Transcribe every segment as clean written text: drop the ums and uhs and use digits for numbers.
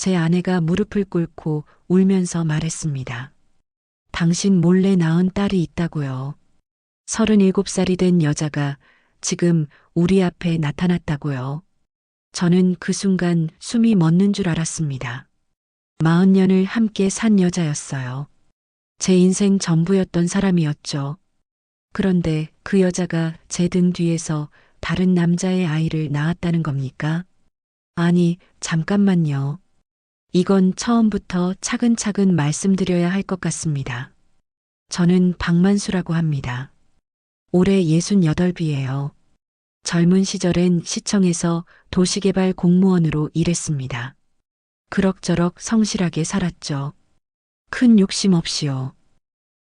제 아내가 무릎을 꿇고 울면서 말했습니다. 당신 몰래 낳은 딸이 있다고요. 37살이 된 여자가 지금 우리 앞에 나타났다고요. 저는 그 순간 숨이 멎는 줄 알았습니다. 40년을 함께 산 여자였어요. 제 인생 전부였던 사람이었죠. 그런데 그 여자가 제 등 뒤에서 다른 남자의 아이를 낳았다는 겁니까? 아니, 잠깐만요. 이건 처음부터 차근차근 말씀드려야 할 것 같습니다. 저는 박만수라고 합니다. 올해 68이에요. 젊은 시절엔 시청에서 도시개발 공무원으로 일했습니다. 그럭저럭 성실하게 살았죠. 큰 욕심 없이요.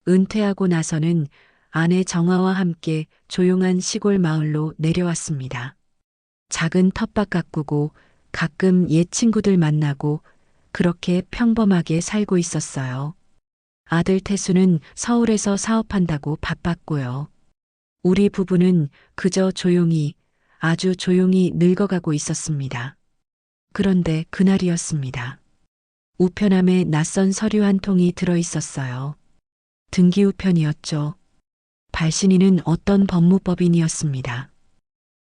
은퇴하고 나서는 아내 정화와 함께 조용한 시골 마을로 내려왔습니다. 작은 텃밭 가꾸고 가끔 옛 친구들 만나고 그렇게 평범하게 살고 있었어요. 아들 태수는 서울에서 사업한다고 바빴고요. 우리 부부는 그저 조용히, 아주 조용히 늙어가고 있었습니다. 그런데 그날이었습니다. 우편함에 낯선 서류 한 통이 들어 있었어요. 등기우편이었죠. 발신인은 어떤 법무법인이었습니다.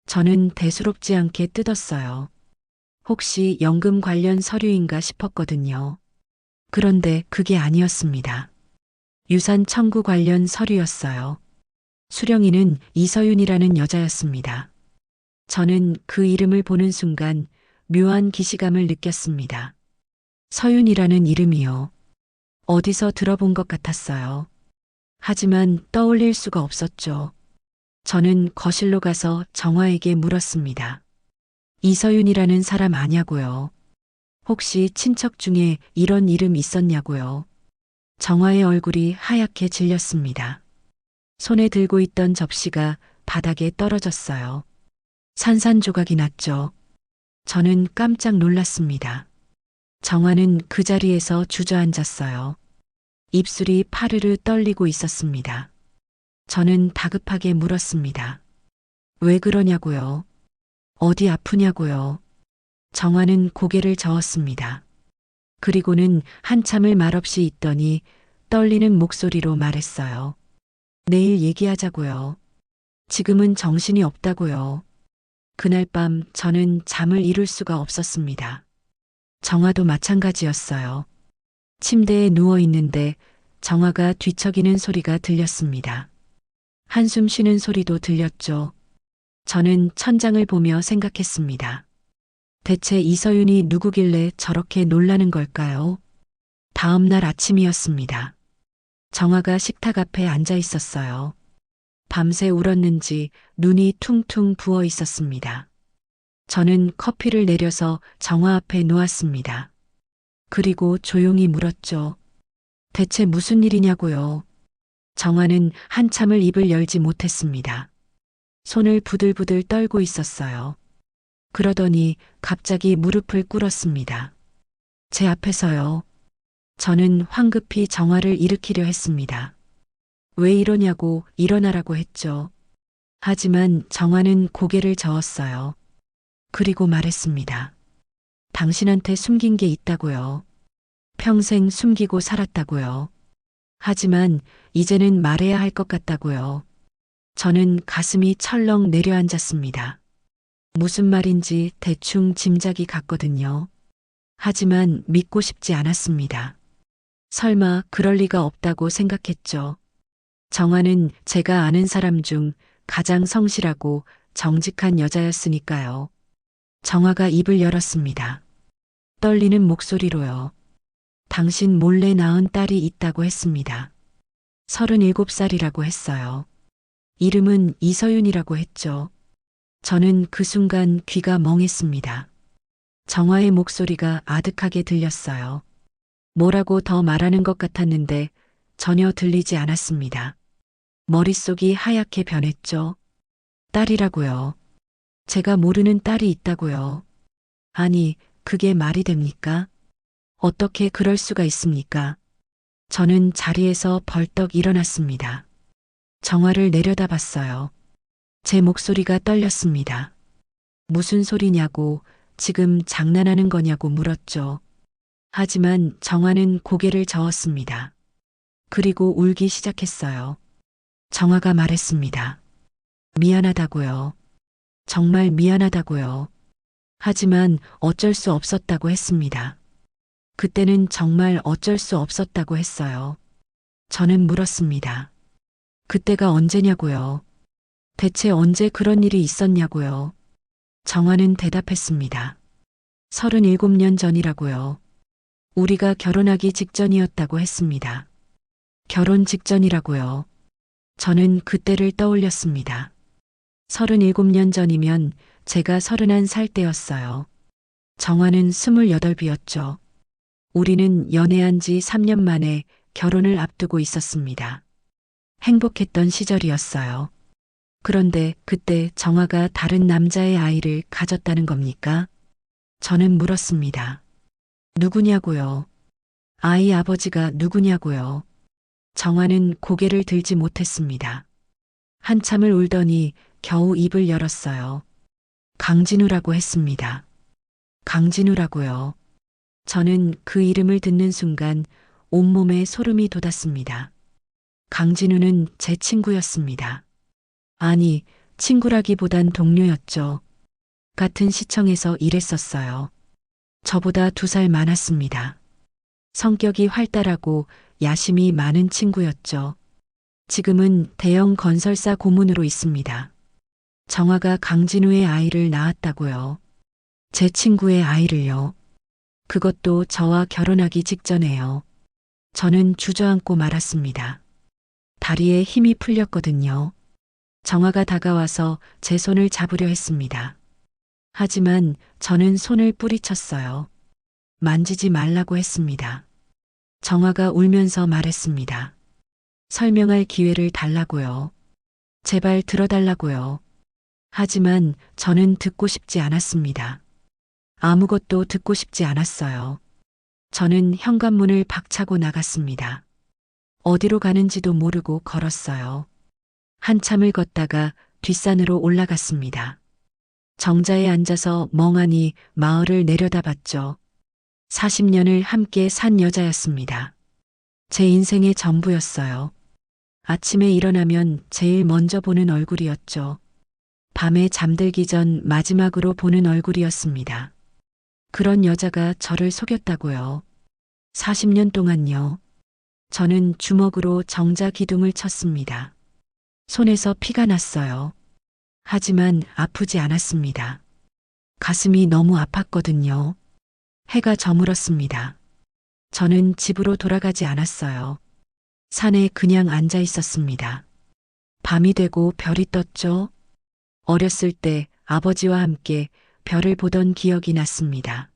저는 대수롭지 않게 뜯었어요. 혹시 연금 관련 서류인가 싶었거든요. 그런데 그게 아니었습니다. 유산 청구 관련 서류였어요. 수령인은 이서윤이라는 여자였습니다. 저는 그 이름을 보는 순간 묘한 기시감을 느꼈습니다. 서윤이라는 이름이요. 어디서 들어본 것 같았어요. 하지만 떠올릴 수가 없었죠. 저는 거실로 가서 정화에게 물었습니다. 이서윤이라는 사람 아냐고요. 혹시 친척 중에 이런 이름 있었냐고요. 정화의 얼굴이 하얗게 질렸습니다. 손에 들고 있던 접시가 바닥에 떨어졌어요. 산산조각이 났죠. 저는 깜짝 놀랐습니다. 정화는 그 자리에서 주저앉았어요. 입술이 파르르 떨리고 있었습니다. 저는 다급하게 물었습니다. 왜 그러냐고요? 어디 아프냐고요? 정화는 고개를 저었습니다. 그리고는 한참을 말없이 있더니 떨리는 목소리로 말했어요. 내일 얘기하자고요. 지금은 정신이 없다고요. 그날 밤 저는 잠을 이룰 수가 없었습니다. 정화도 마찬가지였어요. 침대에 누워 있는데 정화가 뒤척이는 소리가 들렸습니다. 한숨 쉬는 소리도 들렸죠. 저는 천장을 보며 생각했습니다. 대체 이서윤이 누구길래 저렇게 놀라는 걸까요? 다음 날 아침이었습니다. 정화가 식탁 앞에 앉아 있었어요. 밤새 울었는지 눈이 퉁퉁 부어 있었습니다. 저는 커피를 내려서 정화 앞에 놓았습니다. 그리고 조용히 물었죠. 대체 무슨 일이냐고요. 정화는 한참을 입을 열지 못했습니다. 손을 부들부들 떨고 있었어요. 그러더니 갑자기 무릎을 꿇었습니다. 제 앞에서요. 저는 황급히 정화를 일으키려 했습니다. 왜 이러냐고 일어나라고 했죠. 하지만 정화는 고개를 저었어요. 그리고 말했습니다. 당신한테 숨긴 게 있다고요. 평생 숨기고 살았다고요. 하지만 이제는 말해야 할 것 같다고요. 저는 가슴이 철렁 내려앉았습니다. 무슨 말인지 대충 짐작이 갔거든요. 하지만 믿고 싶지 않았습니다. 설마 그럴 리가 없다고 생각했죠. 정화는 제가 아는 사람 중 가장 성실하고 정직한 여자였으니까요. 정화가 입을 열었습니다. 떨리는 목소리로요. 당신 몰래 낳은 딸이 있다고 했습니다. 37살이라고 했어요. 이름은 이서윤이라고 했죠. 저는 그 순간 귀가 멍했습니다. 정화의 목소리가 아득하게 들렸어요. 뭐라고 더 말하는 것 같았는데 전혀 들리지 않았습니다. 머릿속이 하얗게 변했죠. 딸이라고요. 제가 모르는 딸이 있다고요. 아니, 그게 말이 됩니까? 어떻게 그럴 수가 있습니까? 저는 자리에서 벌떡 일어났습니다. 정화를 내려다봤어요. 제 목소리가 떨렸습니다. 무슨 소리냐고, 지금 장난하는 거냐고 물었죠. 하지만 정화는 고개를 저었습니다. 그리고 울기 시작했어요. 정화가 말했습니다. 미안하다고요. 정말 미안하다고요. 하지만 어쩔 수 없었다고 했습니다. 그때는 정말 어쩔 수 없었다고 했어요. 저는 물었습니다. 그때가 언제냐고요. 대체 언제 그런 일이 있었냐고요. 정화는 대답했습니다. 37년 전이라고요. 우리가 결혼하기 직전이었다고 했습니다. 결혼 직전이라고요. 저는 그때를 떠올렸습니다. 37년 전이면 제가 31살 때였어요. 정화는 28이었죠. 우리는 연애한 지 3년 만에 결혼을 앞두고 있었습니다. 행복했던 시절이었어요. 그런데 그때 정화가 다른 남자의 아이를 가졌다는 겁니까? 저는 물었습니다. 누구냐고요? 아이 아버지가 누구냐고요? 정화는 고개를 들지 못했습니다. 한참을 울더니 겨우 입을 열었어요. 강진우라고 했습니다. 강진우라고요. 저는 그 이름을 듣는 순간 온몸에 소름이 돋았습니다. 강진우는 제 친구였습니다. 아니, 친구라기보단 동료였죠. 같은 시청에서 일했었어요. 저보다 2살 많았습니다. 성격이 활달하고 야심이 많은 친구였죠. 지금은 대형 건설사 고문으로 있습니다. 정화가 강진우의 아이를 낳았다고요. 제 친구의 아이를요. 그것도 저와 결혼하기 직전에요. 저는 주저앉고 말았습니다. 다리에 힘이 풀렸거든요. 정화가 다가와서 제 손을 잡으려 했습니다. 하지만 저는 손을 뿌리쳤어요. 만지지 말라고 했습니다. 정화가 울면서 말했습니다. 설명할 기회를 달라고요. 제발 들어달라고요. 하지만 저는 듣고 싶지 않았습니다. 아무것도 듣고 싶지 않았어요. 저는 현관문을 박차고 나갔습니다. 어디로 가는지도 모르고 걸었어요. 한참을 걷다가 뒷산으로 올라갔습니다. 정자에 앉아서 멍하니 마을을 내려다봤죠. 40년을 함께 산 여자였습니다. 제 인생의 전부였어요. 아침에 일어나면 제일 먼저 보는 얼굴이었죠. 밤에 잠들기 전 마지막으로 보는 얼굴이었습니다. 그런 여자가 저를 속였다고요. 40년 동안요. 저는 주먹으로 정자 기둥을 쳤습니다. 손에서 피가 났어요. 하지만 아프지 않았습니다. 가슴이 너무 아팠거든요. 해가 저물었습니다. 저는 집으로 돌아가지 않았어요. 산에 그냥 앉아 있었습니다. 밤이 되고 별이 떴죠. 어렸을 때 아버지와 함께 별을 보던 기억이 났습니다.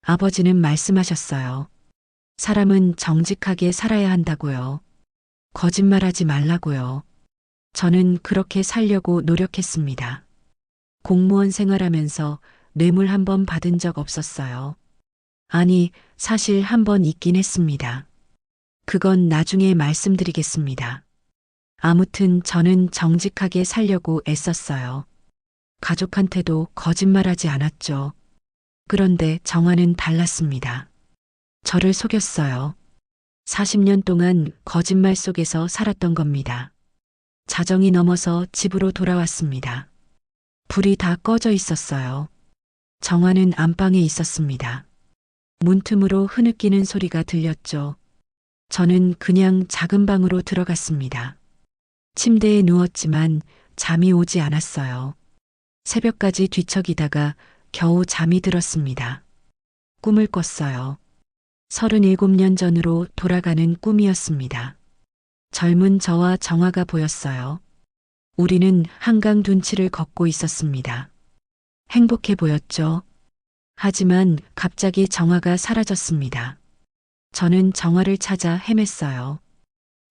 아버지는 말씀하셨어요. 사람은 정직하게 살아야 한다고요. 거짓말하지 말라고요. 저는 그렇게 살려고 노력했습니다. 공무원 생활하면서 뇌물 한 번 받은 적 없었어요. 아니, 사실 한 번 있긴 했습니다. 그건 나중에 말씀드리겠습니다. 아무튼 저는 정직하게 살려고 애썼어요. 가족한테도 거짓말하지 않았죠. 그런데 정화는 달랐습니다. 저를 속였어요. 40년 동안 거짓말 속에서 살았던 겁니다. 자정이 넘어서 집으로 돌아왔습니다. 불이 다 꺼져 있었어요. 정화는 안방에 있었습니다. 문틈으로 흐느끼는 소리가 들렸죠. 저는 그냥 작은 방으로 들어갔습니다. 침대에 누웠지만 잠이 오지 않았어요. 새벽까지 뒤척이다가 겨우 잠이 들었습니다. 꿈을 꿨어요. 37년 전으로 돌아가는 꿈이었습니다. 젊은 저와 정화가 보였어요. 우리는 한강 둔치를 걷고 있었습니다. 행복해 보였죠. 하지만 갑자기 정화가 사라졌습니다. 저는 정화를 찾아 헤맸어요.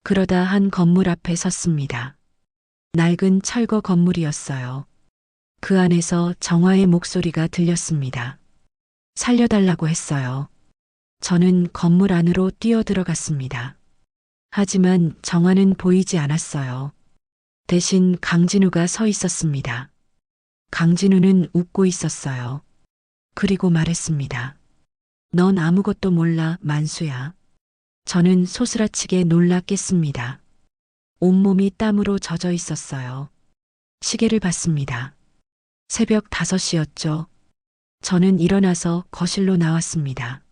그러다 한 건물 앞에 섰습니다. 낡은 철거 건물이었어요. 그 안에서 정화의 목소리가 들렸습니다. 살려달라고 했어요. 저는 건물 안으로 뛰어들어갔습니다. 하지만 정화는 보이지 않았어요. 대신 강진우가 서 있었습니다. 강진우는 웃고 있었어요. 그리고 말했습니다. 넌 아무것도 몰라, 만수야. 저는 소스라치게 놀랐겠습니다. 온몸이 땀으로 젖어 있었어요. 시계를 봤습니다. 새벽 5시였죠. 저는 일어나서 거실로 나왔습니다.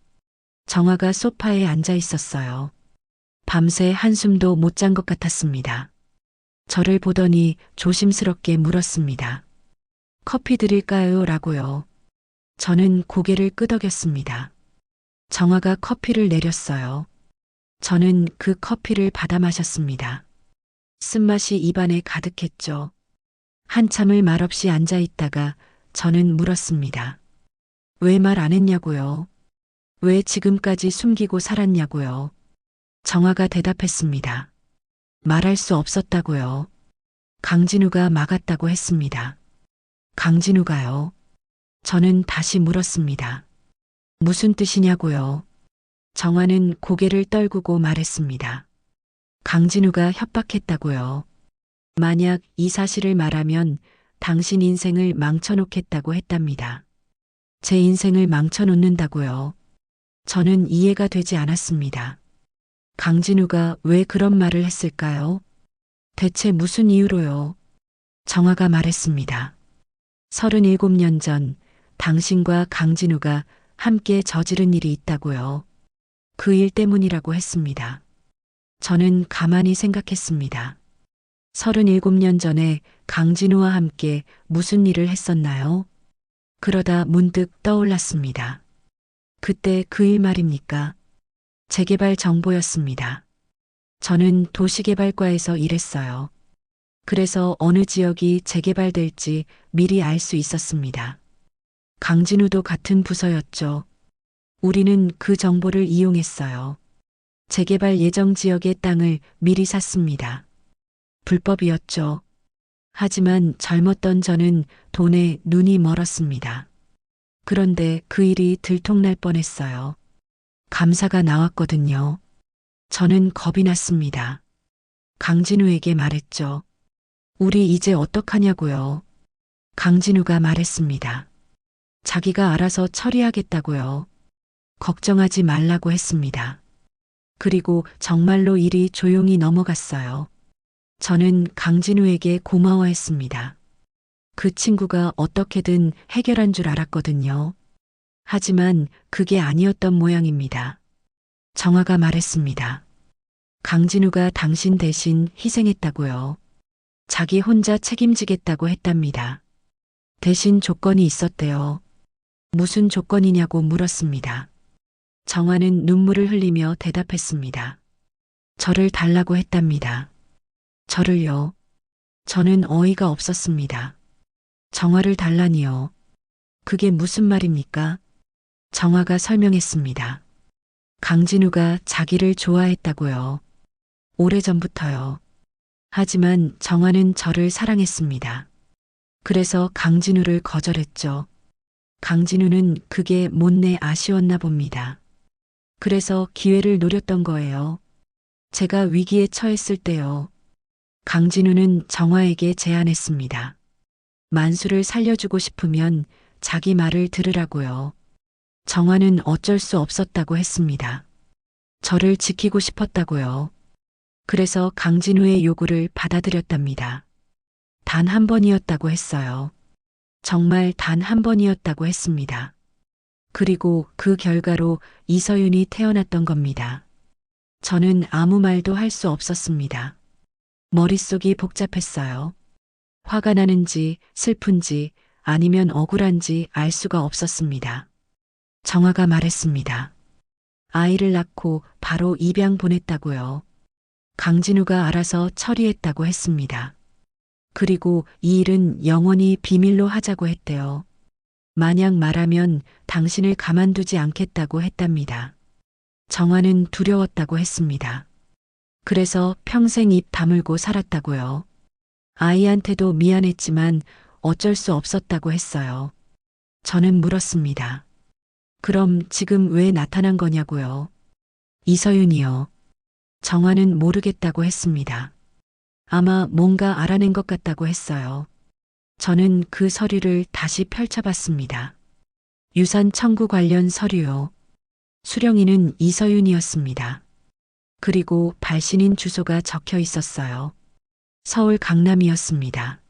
정화가 소파에 앉아 있었어요. 밤새 한숨도 못 잔 것 같았습니다. 저를 보더니 조심스럽게 물었습니다. 커피 드릴까요? 라고요. 저는 고개를 끄덕였습니다. 정화가 커피를 내렸어요. 저는 그 커피를 받아 마셨습니다. 쓴맛이 입안에 가득했죠. 한참을 말없이 앉아 있다가 저는 물었습니다. 왜 말 안 했냐고요? 왜 지금까지 숨기고 살았냐고요? 정화가 대답했습니다. 말할 수 없었다고요. 강진우가 막았다고 했습니다. 강진우가요? 저는 다시 물었습니다. 무슨 뜻이냐고요? 정화는 고개를 떨구고 말했습니다. 강진우가 협박했다고요. 만약 이 사실을 말하면 당신 인생을 망쳐놓겠다고 했답니다. 제 인생을 망쳐놓는다고요. 저는 이해가 되지 않았습니다. 강진우가 왜 그런 말을 했을까요? 대체 무슨 이유로요? 정화가 말했습니다. 37년 전 당신과 강진우가 함께 저지른 일이 있다고요. 그 일 때문이라고 했습니다. 저는 가만히 생각했습니다. 37년 전에 강진우와 함께 무슨 일을 했었나요? 그러다 문득 떠올랐습니다. 그때 그 일 말입니까? 재개발 정보였습니다. 저는 도시개발과에서 일했어요. 그래서 어느 지역이 재개발될지 미리 알 수 있었습니다. 강진우도 같은 부서였죠. 우리는 그 정보를 이용했어요. 재개발 예정 지역의 땅을 미리 샀습니다. 불법이었죠. 하지만 젊었던 저는 돈에 눈이 멀었습니다. 그런데 그 일이 들통날 뻔했어요. 감사가 나왔거든요. 저는 겁이 났습니다. 강진우에게 말했죠. 우리 이제 어떡하냐고요. 강진우가 말했습니다. 자기가 알아서 처리하겠다고요. 걱정하지 말라고 했습니다. 그리고 정말로 일이 조용히 넘어갔어요. 저는 강진우에게 고마워했습니다. 그 친구가 어떻게든 해결한 줄 알았거든요. 하지만 그게 아니었던 모양입니다. 정화가 말했습니다. 강진우가 당신 대신 희생했다고요. 자기 혼자 책임지겠다고 했답니다. 대신 조건이 있었대요. 무슨 조건이냐고 물었습니다. 정화는 눈물을 흘리며 대답했습니다. 저를 달라고 했답니다. 저를요? 저는 어이가 없었습니다. 정화를 달라니요. 그게 무슨 말입니까? 정화가 설명했습니다. 강진우가 자기를 좋아했다고요. 오래전부터요. 하지만 정화는 저를 사랑했습니다. 그래서 강진우를 거절했죠. 강진우는 그게 못내 아쉬웠나 봅니다. 그래서 기회를 노렸던 거예요. 제가 위기에 처했을 때요. 강진우는 정화에게 제안했습니다. 만수를 살려주고 싶으면 자기 말을 들으라고요. 정화는 어쩔 수 없었다고 했습니다. 저를 지키고 싶었다고요. 그래서 강진우의 요구를 받아들였답니다. 단 한 번이었다고 했어요. 정말 단 한 번이었다고 했습니다. 그리고 그 결과로 이서윤이 태어났던 겁니다. 저는 아무 말도 할 수 없었습니다. 머릿속이 복잡했어요. 화가 나는지 슬픈지 아니면 억울한지 알 수가 없었습니다. 정화가 말했습니다. 아이를 낳고 바로 입양 보냈다고요. 강진우가 알아서 처리했다고 했습니다. 그리고 이 일은 영원히 비밀로 하자고 했대요. 만약 말하면 당신을 가만두지 않겠다고 했답니다. 정화는 두려웠다고 했습니다. 그래서 평생 입 다물고 살았다고요. 아이한테도 미안했지만 어쩔 수 없었다고 했어요. 저는 물었습니다. 그럼 지금 왜 나타난 거냐고요? 이서윤이요. 정화는 모르겠다고 했습니다. 아마 뭔가 알아낸 것 같다고 했어요. 저는 그 서류를 다시 펼쳐봤습니다. 유산 청구 관련 서류요. 수령이는 이서윤이었습니다. 그리고 발신인 주소가 적혀 있었어요. 서울 강남이었습니다.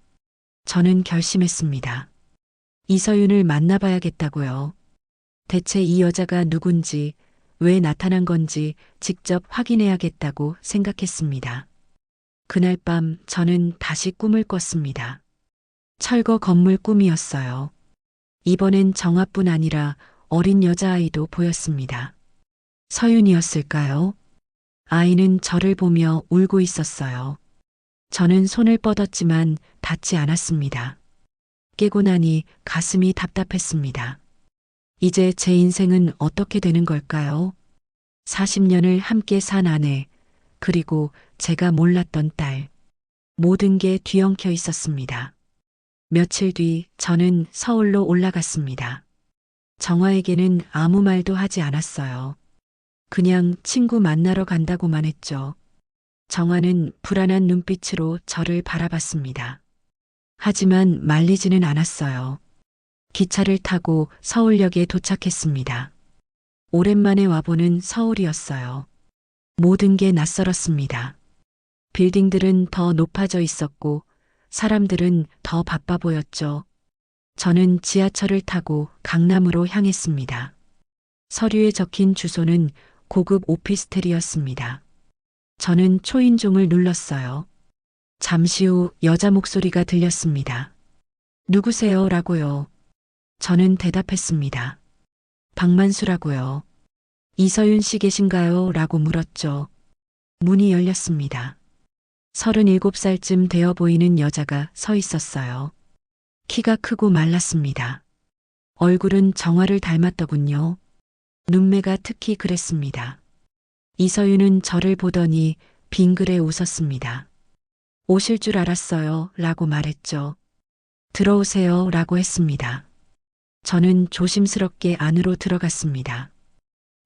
저는 결심했습니다. 이서윤을 만나봐야겠다고요. 대체 이 여자가 누군지, 왜 나타난 건지 직접 확인해야겠다고 생각했습니다. 그날 밤 저는 다시 꿈을 꿨습니다. 철거 건물 꿈이었어요. 이번엔 정아뿐 아니라 어린 여자아이도 보였습니다. 서윤이었을까요? 아이는 저를 보며 울고 있었어요. 저는 손을 뻗었지만 닿지 않았습니다. 깨고 나니 가슴이 답답했습니다. 이제 제 인생은 어떻게 되는 걸까요? 40년을 함께 산 아내, 그리고 제가 몰랐던 딸. 모든 게 뒤엉켜 있었습니다. 며칠 뒤 저는 서울로 올라갔습니다. 정화에게는 아무 말도 하지 않았어요. 그냥 친구 만나러 간다고만 했죠. 정화는 불안한 눈빛으로 저를 바라봤습니다. 하지만 말리지는 않았어요. 기차를 타고 서울역에 도착했습니다. 오랜만에 와보는 서울이었어요. 모든 게 낯설었습니다. 빌딩들은 더 높아져 있었고 사람들은 더 바빠 보였죠. 저는 지하철을 타고 강남으로 향했습니다. 서류에 적힌 주소는 고급 오피스텔이었습니다. 저는 초인종을 눌렀어요. 잠시 후 여자 목소리가 들렸습니다. 누구세요? 라고요. 저는 대답했습니다. 박만수라고요. 이서윤 씨 계신가요? 라고 물었죠. 문이 열렸습니다. 37살쯤 되어 보이는 여자가 서 있었어요. 키가 크고 말랐습니다. 얼굴은 정화를 닮았더군요. 눈매가 특히 그랬습니다. 이서윤은 저를 보더니 빙그레 웃었습니다. 오실 줄 알았어요. 라고 말했죠. 들어오세요. 라고 했습니다. 저는 조심스럽게 안으로 들어갔습니다.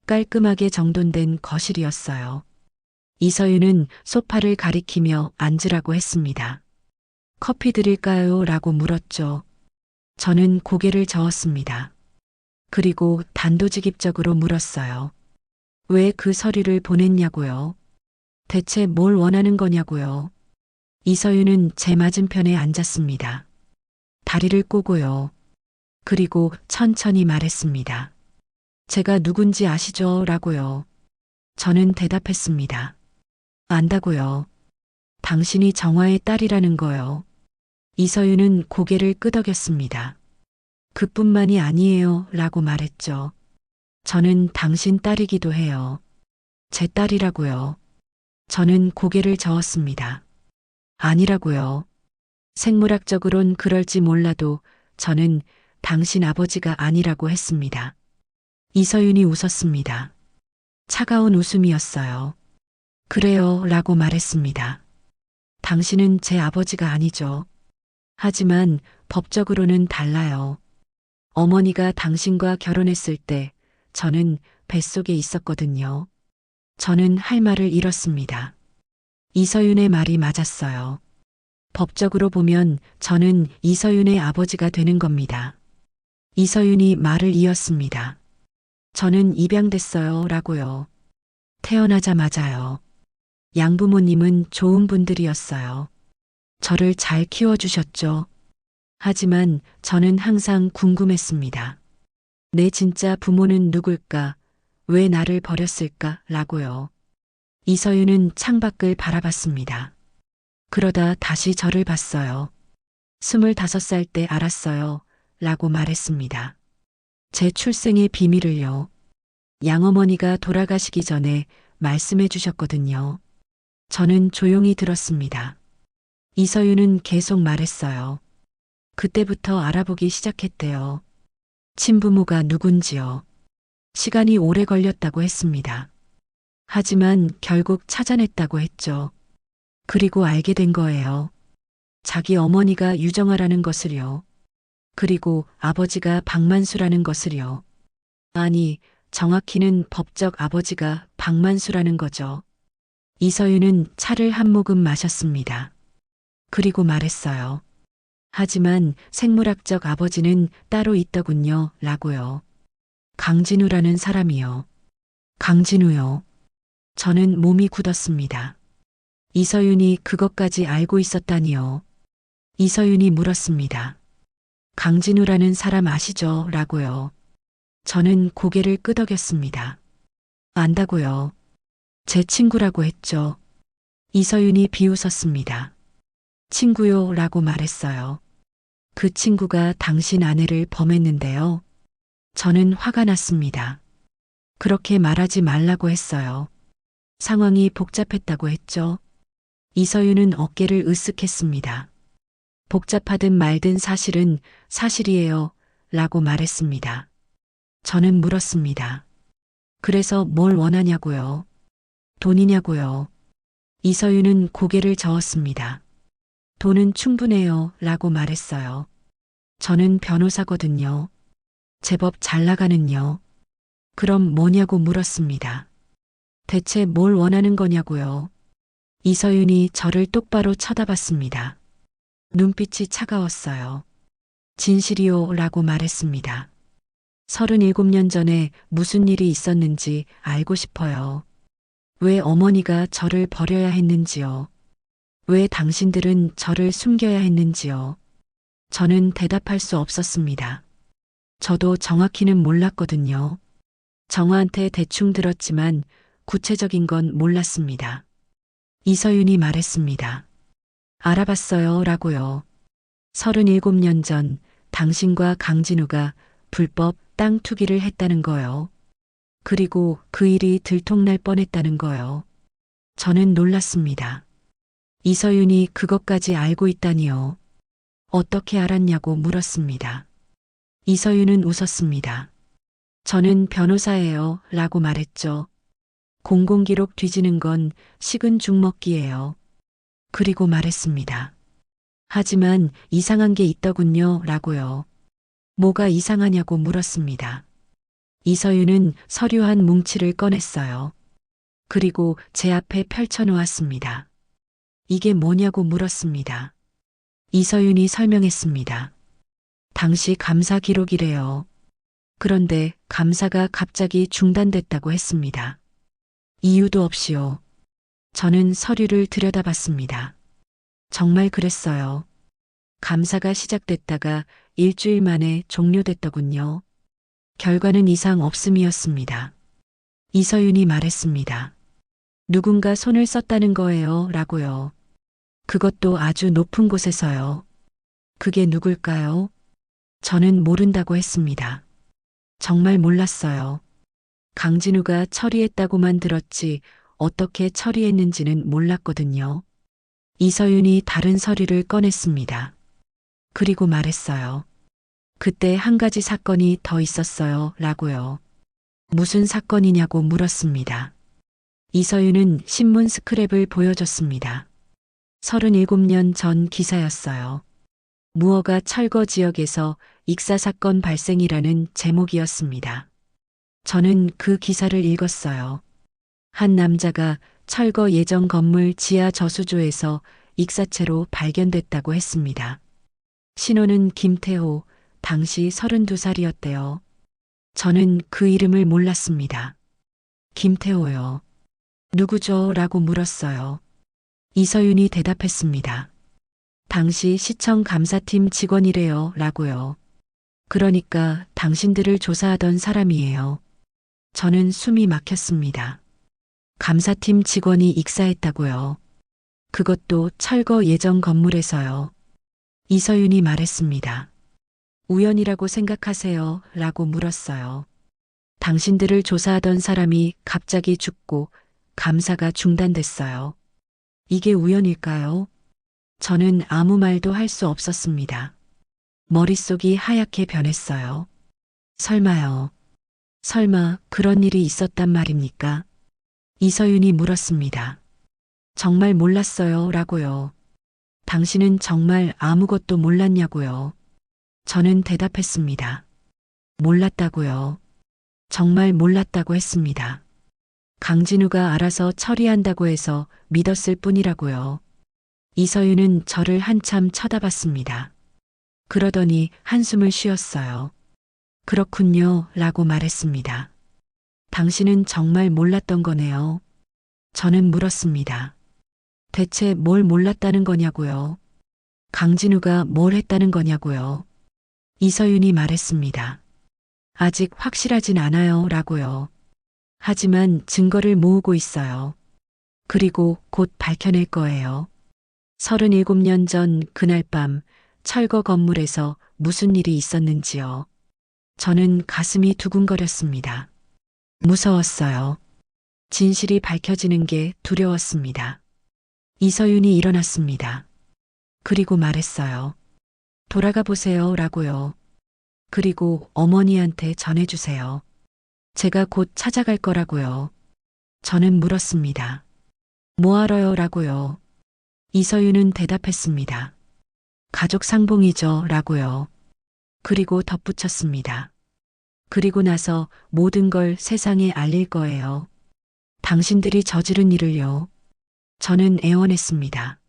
깔끔하게 정돈된 거실이었어요. 이서윤은 소파를 가리키며 앉으라고 했습니다. 커피 드릴까요? 라고 물었죠. 저는 고개를 저었습니다. 그리고 단도직입적으로 물었어요. 왜 그 서류를 보냈냐고요? 대체 뭘 원하는 거냐고요? 이서윤은 제 맞은편에 앉았습니다. 다리를 꼬고요. 그리고 천천히 말했습니다. 제가 누군지 아시죠? 라고요. 저는 대답했습니다. 안다고요. 당신이 정화의 딸이라는 거요. 이서윤은 고개를 끄덕였습니다. 그뿐만이 아니에요. 라고 말했죠. 저는 당신 딸이기도 해요. 제 딸이라고요. 저는 고개를 저었습니다. 아니라고요. 생물학적으론 그럴지 몰라도 저는 당신 아버지가 아니라고 했습니다. 이서윤이 웃었습니다. 차가운 웃음이었어요. 그래요. 라고 말했습니다. 당신은 제 아버지가 아니죠. 하지만 법적으로는 달라요. 어머니가 당신과 결혼했을 때 저는 뱃속에 있었거든요. 저는 할 말을 잃었습니다. 이서윤의 말이 맞았어요. 법적으로 보면 저는 이서윤의 아버지가 되는 겁니다. 이서윤이 말을 이었습니다. 저는 입양됐어요. 라고요. 태어나자마자요. 양부모님은 좋은 분들이었어요. 저를 잘 키워주셨죠. 하지만 저는 항상 궁금했습니다. 내 진짜 부모는 누굴까? 왜 나를 버렸을까? 라고요. 이서윤은 창밖을 바라봤습니다. 그러다 다시 저를 봤어요. 25살 때 알았어요. 라고 말했습니다. 제 출생의 비밀을요. 양어머니가 돌아가시기 전에 말씀해 주셨거든요. 저는 조용히 들었습니다. 이서윤은 계속 말했어요. 그때부터 알아보기 시작했대요. 친부모가 누군지요. 시간이 오래 걸렸다고 했습니다. 하지만 결국 찾아냈다고 했죠. 그리고 알게 된 거예요. 자기 어머니가 유정아라는 것을요. 그리고 아버지가 박만수라는 것을요. 아니, 정확히는 법적 아버지가 박만수라는 거죠. 이서윤은 차를 한 모금 마셨습니다. 그리고 말했어요. 하지만 생물학적 아버지는 따로 있더군요. 라고요. 강진우라는 사람이요. 강진우요. 저는 몸이 굳었습니다. 이서윤이 그것까지 알고 있었다니요. 이서윤이 물었습니다. 강진우라는 사람 아시죠? 라고요. 저는 고개를 끄덕였습니다. 안다고요. 제 친구라고 했죠. 이서윤이 비웃었습니다. 친구요 라고 말했어요. 그 친구가 당신 아내를 범했는데요. 저는 화가 났습니다. 그렇게 말하지 말라고 했어요. 상황이 복잡했다고 했죠. 이서윤은 어깨를 으쓱했습니다. 복잡하든 말든 사실은 사실이에요. 라고 말했습니다. 저는 물었습니다. 그래서 뭘 원하냐고요? 돈이냐고요? 이서윤은 고개를 저었습니다. 돈은 충분해요. 라고 말했어요. 저는 변호사거든요. 제법 잘 나가는요. 그럼 뭐냐고 물었습니다. 대체 뭘 원하는 거냐고요? 이서윤이 저를 똑바로 쳐다봤습니다. 눈빛이 차가웠어요. 진실이요 라고 말했습니다. 37년 전에 무슨 일이 있었는지 알고 싶어요. 왜 어머니가 저를 버려야 했는지요. 왜 당신들은 저를 숨겨야 했는지요. 저는 대답할 수 없었습니다. 저도 정확히는 몰랐거든요. 정화한테 대충 들었지만 구체적인 건 몰랐습니다. 이서윤이 말했습니다. 알아봤어요 라고요. 37년 전 당신과 강진우가 불법 땅 투기를 했다는 거요. 그리고 그 일이 들통날 뻔했다는 거요. 저는 놀랐습니다. 이서윤이 그것까지 알고 있다니요. 어떻게 알았냐고 물었습니다. 이서윤은 웃었습니다. 저는 변호사예요 라고 말했죠. 공공기록 뒤지는 건 식은 죽 먹기예요. 그리고 말했습니다. 하지만 이상한 게 있더군요 라고요. 뭐가 이상하냐고 물었습니다. 이서윤은 서류 한 뭉치를 꺼냈어요. 그리고 제 앞에 펼쳐놓았습니다. 이게 뭐냐고 물었습니다. 이서윤이 설명했습니다. 당시 감사 기록이래요. 그런데 감사가 갑자기 중단됐다고 했습니다. 이유도 없이요. 저는 서류를 들여다봤습니다. 정말 그랬어요. 감사가 시작됐다가 일주일 만에 종료됐더군요. 결과는 이상 없음이었습니다. 이서윤이 말했습니다. 누군가 손을 썼다는 거예요 라고요. 그것도 아주 높은 곳에서요. 그게 누굴까요? 저는 모른다고 했습니다. 정말 몰랐어요. 강진우가 처리했다고만 들었지 어떻게 처리했는지는 몰랐거든요. 이서윤이 다른 서류를 꺼냈습니다. 그리고 말했어요. 그때 한 가지 사건이 더 있었어요 라고요. 무슨 사건이냐고 물었습니다. 이서윤은 신문 스크랩을 보여줬습니다. 37년 전 기사였어요. 무허가 철거 지역에서 익사 사건 발생이라는 제목이었습니다. 저는 그 기사를 읽었어요. 한 남자가 철거 예정 건물 지하 저수조에서 익사체로 발견됐다고 했습니다. 신원은 김태호, 당시 32살이었대요. 저는 그 이름을 몰랐습니다. 김태호요. 누구죠? 라고 물었어요. 이서윤이 대답했습니다. 당시 시청 감사팀 직원이래요. 라고요. 그러니까 당신들을 조사하던 사람이에요. 저는 숨이 막혔습니다. 감사팀 직원이 익사했다고요. 그것도 철거 예정 건물에서요. 이서윤이 말했습니다. 우연이라고 생각하세요? 라고 물었어요. 당신들을 조사하던 사람이 갑자기 죽고 감사가 중단됐어요. 이게 우연일까요? 저는 아무 말도 할 수 없었습니다. 머릿속이 하얗게 변했어요. 설마요. 설마 그런 일이 있었단 말입니까? 이서윤이 물었습니다. 정말 몰랐어요 라고요. 당신은 정말 아무것도 몰랐냐고요. 저는 대답했습니다. 몰랐다고요. 정말 몰랐다고 했습니다. 강진우가 알아서 처리한다고 해서 믿었을 뿐이라고요. 이서윤은 저를 한참 쳐다봤습니다. 그러더니 한숨을 쉬었어요. 그렇군요 라고 말했습니다. 당신은 정말 몰랐던 거네요. 저는 물었습니다. 대체 뭘 몰랐다는 거냐고요? 강진우가 뭘 했다는 거냐고요? 이서윤이 말했습니다. 아직 확실하진 않아요 라고요. 하지만 증거를 모으고 있어요. 그리고 곧 밝혀낼 거예요. 37년 전 그날 밤 철거 건물에서 무슨 일이 있었는지요. 저는 가슴이 두근거렸습니다. 무서웠어요. 진실이 밝혀지는 게 두려웠습니다. 이서윤이 일어났습니다. 그리고 말했어요. 돌아가 보세요 라고요. 그리고 어머니한테 전해주세요. 제가 곧 찾아갈 거라고요. 저는 물었습니다. 뭐하러요 라고요. 이서윤은 대답했습니다. 가족 상봉이죠 라고요. 그리고 덧붙였습니다. 그리고 나서 모든 걸 세상에 알릴 거예요. 당신들이 저지른 일을요. 저는 애원했습니다.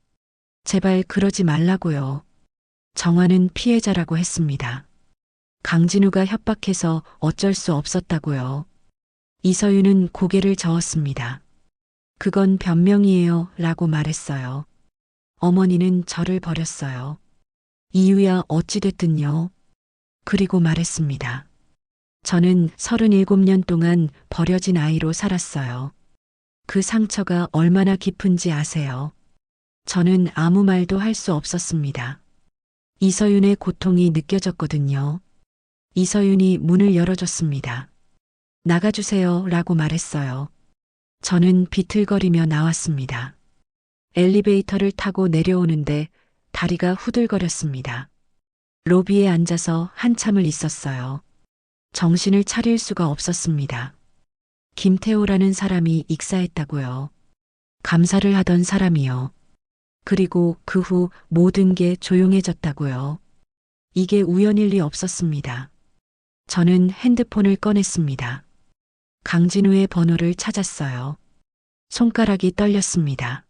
제발 그러지 말라고요. 정화는 피해자라고 했습니다. 강진우가 협박해서 어쩔 수 없었다고요. 이서윤은 고개를 저었습니다. 그건 변명이에요 라고 말했어요. 어머니는 저를 버렸어요. 이유야 어찌됐든요. 그리고 말했습니다. 저는 37년 동안 버려진 아이로 살았어요. 그 상처가 얼마나 깊은지 아세요? 저는 아무 말도 할 수 없었습니다. 이서윤의 고통이 느껴졌거든요. 이서윤이 문을 열어줬습니다. 나가주세요 라고 말했어요. 저는 비틀거리며 나왔습니다. 엘리베이터를 타고 내려오는데 다리가 후들거렸습니다. 로비에 앉아서 한참을 있었어요. 정신을 차릴 수가 없었습니다. 김태호라는 사람이 익사했다고요. 감사를 하던 사람이요. 그리고 그 후 모든 게 조용해졌다고요. 이게 우연일 리 없었습니다. 저는 핸드폰을 꺼냈습니다. 강진우의 번호를 찾았어요. 손가락이 떨렸습니다.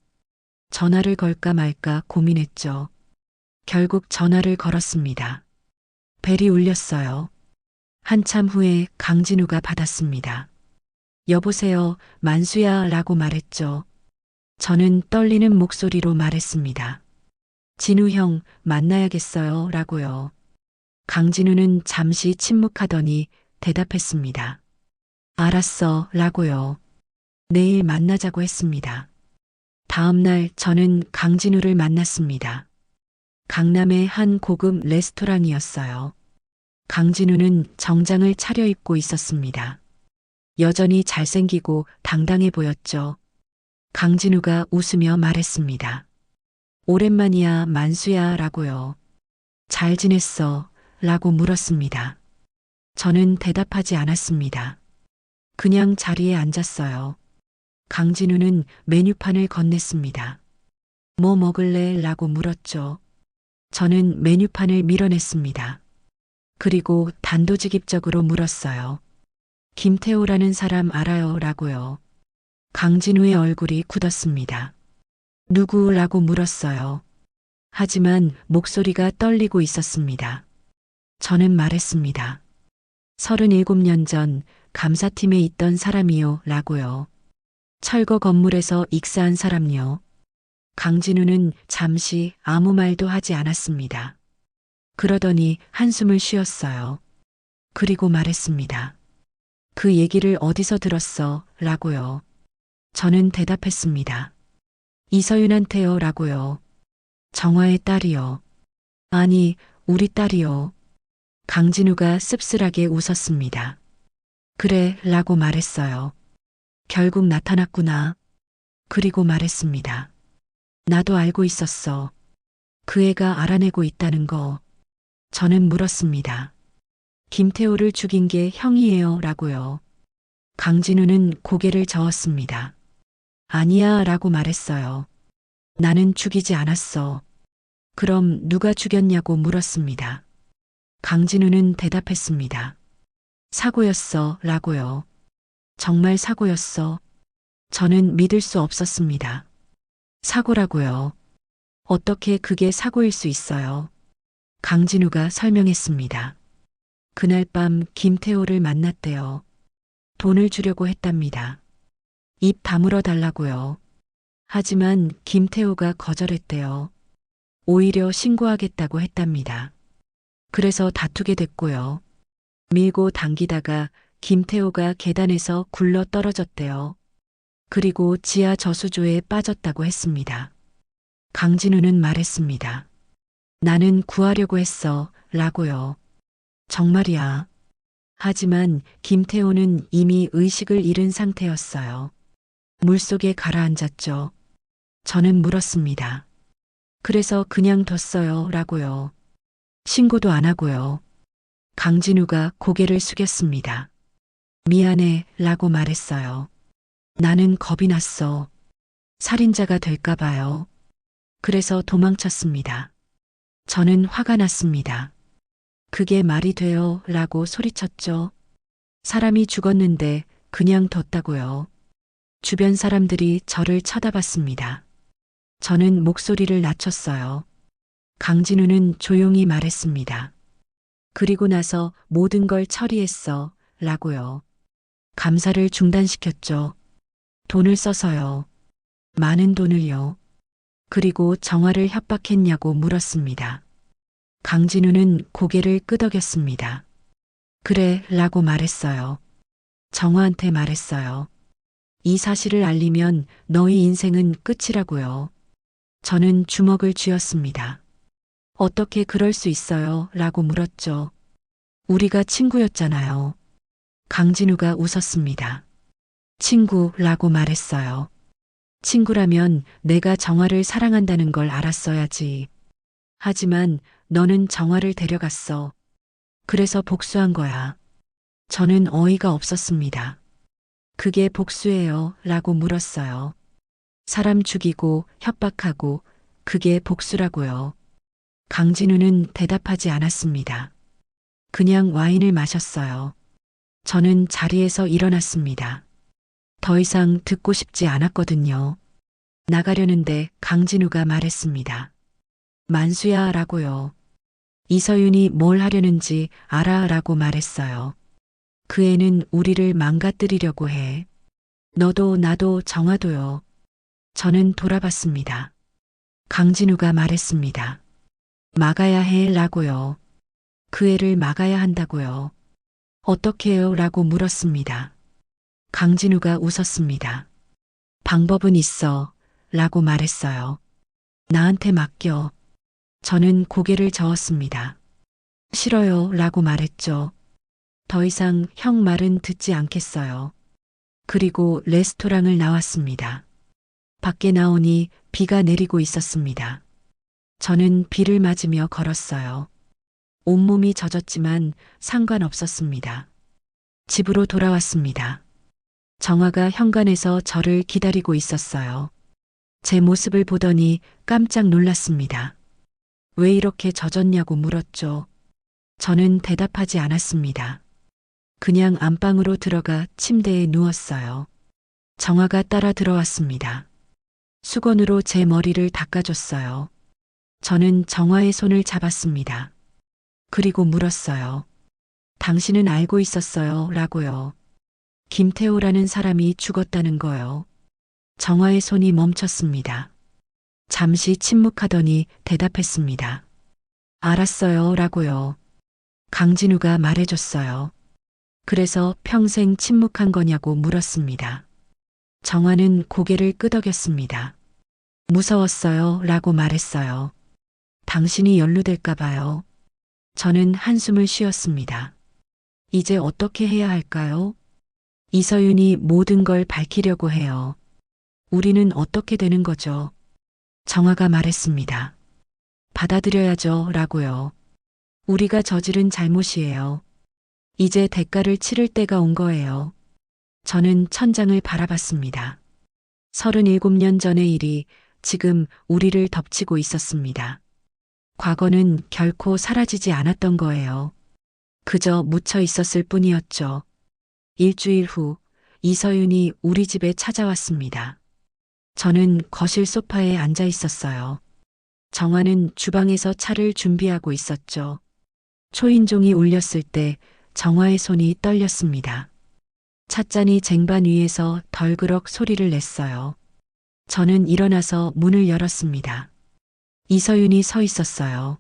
전화를 걸까 말까 고민했죠. 결국 전화를 걸었습니다. 벨이 울렸어요. 한참 후에 강진우가 받았습니다. 여보세요, 만수야 라고 말했죠. 저는 떨리는 목소리로 말했습니다. 진우 형, 만나야겠어요 라고요. 강진우는 잠시 침묵하더니 대답했습니다. 알았어 라고요. 내일 만나자고 했습니다. 다음 날 저는 강진우를 만났습니다. 강남의 한 고급 레스토랑이었어요. 강진우는 정장을 차려입고 있었습니다. 여전히 잘생기고 당당해 보였죠. 강진우가 웃으며 말했습니다. 오랜만이야 만수야 라고요. 잘 지냈어 라고 물었습니다. 저는 대답하지 않았습니다. 그냥 자리에 앉았어요. 강진우는 메뉴판을 건넸습니다. 뭐 먹을래 라고 물었죠. 저는 메뉴판을 밀어냈습니다. 그리고 단도직입적으로 물었어요. 김태호라는 사람 알아요 라고요. 강진우의 얼굴이 굳었습니다. 누구라고 물었어요. 하지만 목소리가 떨리고 있었습니다. 저는 말했습니다. 37년 전 감사팀에 있던 사람이요 라고요. 철거 건물에서 익사한 사람요. 강진우는 잠시 아무 말도 하지 않았습니다. 그러더니 한숨을 쉬었어요. 그리고 말했습니다. 그 얘기를 어디서 들었어 라고요. 저는 대답했습니다. 이서윤한테요 라고요. 정화의 딸이요. 아니, 우리 딸이요. 강진우가 씁쓸하게 웃었습니다. 그래 라고 말했어요. 결국 나타났구나. 그리고 말했습니다. 나도 알고 있었어. 그 애가 알아내고 있다는 거. 저는 물었습니다. 김태호를 죽인 게 형이에요 라고요. 강진우는 고개를 저었습니다. 아니야 라고 말했어요. 나는 죽이지 않았어. 그럼 누가 죽였냐고 물었습니다. 강진우는 대답했습니다. 사고였어 라고요. 정말 사고였어. 저는 믿을 수 없었습니다. 사고라고요. 어떻게 그게 사고일 수 있어요? 강진우가 설명했습니다. 그날 밤 김태호를 만났대요. 돈을 주려고 했답니다. 입 다물어 달라고요. 하지만 김태호가 거절했대요. 오히려 신고하겠다고 했답니다. 그래서 다투게 됐고요. 밀고 당기다가 김태호가 계단에서 굴러 떨어졌대요. 그리고 지하 저수조에 빠졌다고 했습니다. 강진우는 말했습니다. 나는 구하려고 했어, 라고요. 정말이야. 하지만 김태호는 이미 의식을 잃은 상태였어요. 물속에 가라앉았죠. 저는 물었습니다. 그래서 그냥 뒀어요, 라고요. 신고도 안 하고요. 강진우가 고개를 숙였습니다. 미안해, 라고 말했어요. 나는 겁이 났어. 살인자가 될까 봐요. 그래서 도망쳤습니다. 저는 화가 났습니다. 그게 말이 돼요, 라고 소리쳤죠. 사람이 죽었는데 그냥 뒀다고요. 주변 사람들이 저를 쳐다봤습니다. 저는 목소리를 낮췄어요. 강진우는 조용히 말했습니다. 그리고 나서 모든 걸 처리했어, 라고요. 감사를 중단시켰죠. 돈을 써서요. 많은 돈을요. 그리고 정화를 협박했냐고 물었습니다. 강진우는 고개를 끄덕였습니다. 그래, 라고 말했어요. 정화한테 말했어요. 이 사실을 알리면 너희 인생은 끝이라고요. 저는 주먹을 쥐었습니다. 어떻게 그럴 수 있어요? 라고 물었죠. 우리가 친구였잖아요. 강진우가 웃었습니다. 친구라고 말했어요. 친구라면 내가 정화를 사랑한다는 걸 알았어야지. 하지만 너는 정화를 데려갔어. 그래서 복수한 거야. 저는 어이가 없었습니다. 그게 복수예요? 라고 물었어요. 사람 죽이고 협박하고 그게 복수라고요. 강진우는 대답하지 않았습니다. 그냥 와인을 마셨어요. 저는 자리에서 일어났습니다. 더 이상 듣고 싶지 않았거든요. 나가려는데 강진우가 말했습니다. 만수야, 라고요. 이서윤이 뭘 하려는지 알아, 라고 말했어요. 그 애는 우리를 망가뜨리려고 해. 너도 나도 정화도요. 저는 돌아봤습니다. 강진우가 말했습니다. 막아야 해, 라고요. 그 애를 막아야 한다고요. 어떻게 해요? 라고 물었습니다. 강진우가 웃었습니다. 방법은 있어, 라고 말했어요. 나한테 맡겨. 저는 고개를 저었습니다. 싫어요, 라고 말했죠. 더 이상 형 말은 듣지 않겠어요. 그리고 레스토랑을 나왔습니다. 밖에 나오니 비가 내리고 있었습니다. 저는 비를 맞으며 걸었어요. 온몸이 젖었지만 상관없었습니다. 집으로 돌아왔습니다. 정화가 현관에서 저를 기다리고 있었어요. 제 모습을 보더니 깜짝 놀랐습니다. 왜 이렇게 젖었냐고 물었죠. 저는 대답하지 않았습니다. 그냥 안방으로 들어가 침대에 누웠어요. 정화가 따라 들어왔습니다. 수건으로 제 머리를 닦아줬어요. 저는 정화의 손을 잡았습니다. 그리고 물었어요. 당신은 알고 있었어요, 라고요. 김태호라는 사람이 죽었다는 거요. 정화의 손이 멈췄습니다. 잠시 침묵하더니 대답했습니다. 알았어요, 라고요. 강진우가 말해줬어요. 그래서 평생 침묵한 거냐고 물었습니다. 정화는 고개를 끄덕였습니다. 무서웠어요, 라고 말했어요. 당신이 연루될까 봐요. 저는 한숨을 쉬었습니다. 이제 어떻게 해야 할까요? 이서윤이 모든 걸 밝히려고 해요. 우리는 어떻게 되는 거죠? 정화가 말했습니다. 받아들여야죠, 라고요. 우리가 저지른 잘못이에요. 이제 대가를 치를 때가 온 거예요. 저는 천장을 바라봤습니다. 37년 전의 일이 지금 우리를 덮치고 있었습니다. 과거는 결코 사라지지 않았던 거예요. 그저 묻혀 있었을 뿐이었죠. 일주일 후 이서윤이 우리 집에 찾아왔습니다. 저는 거실 소파에 앉아 있었어요. 정화는 주방에서 차를 준비하고 있었죠. 초인종이 울렸을 때 정화의 손이 떨렸습니다. 찻잔이 쟁반 위에서 덜그럭 소리를 냈어요. 저는 일어나서 문을 열었습니다. 이서윤이 서 있었어요.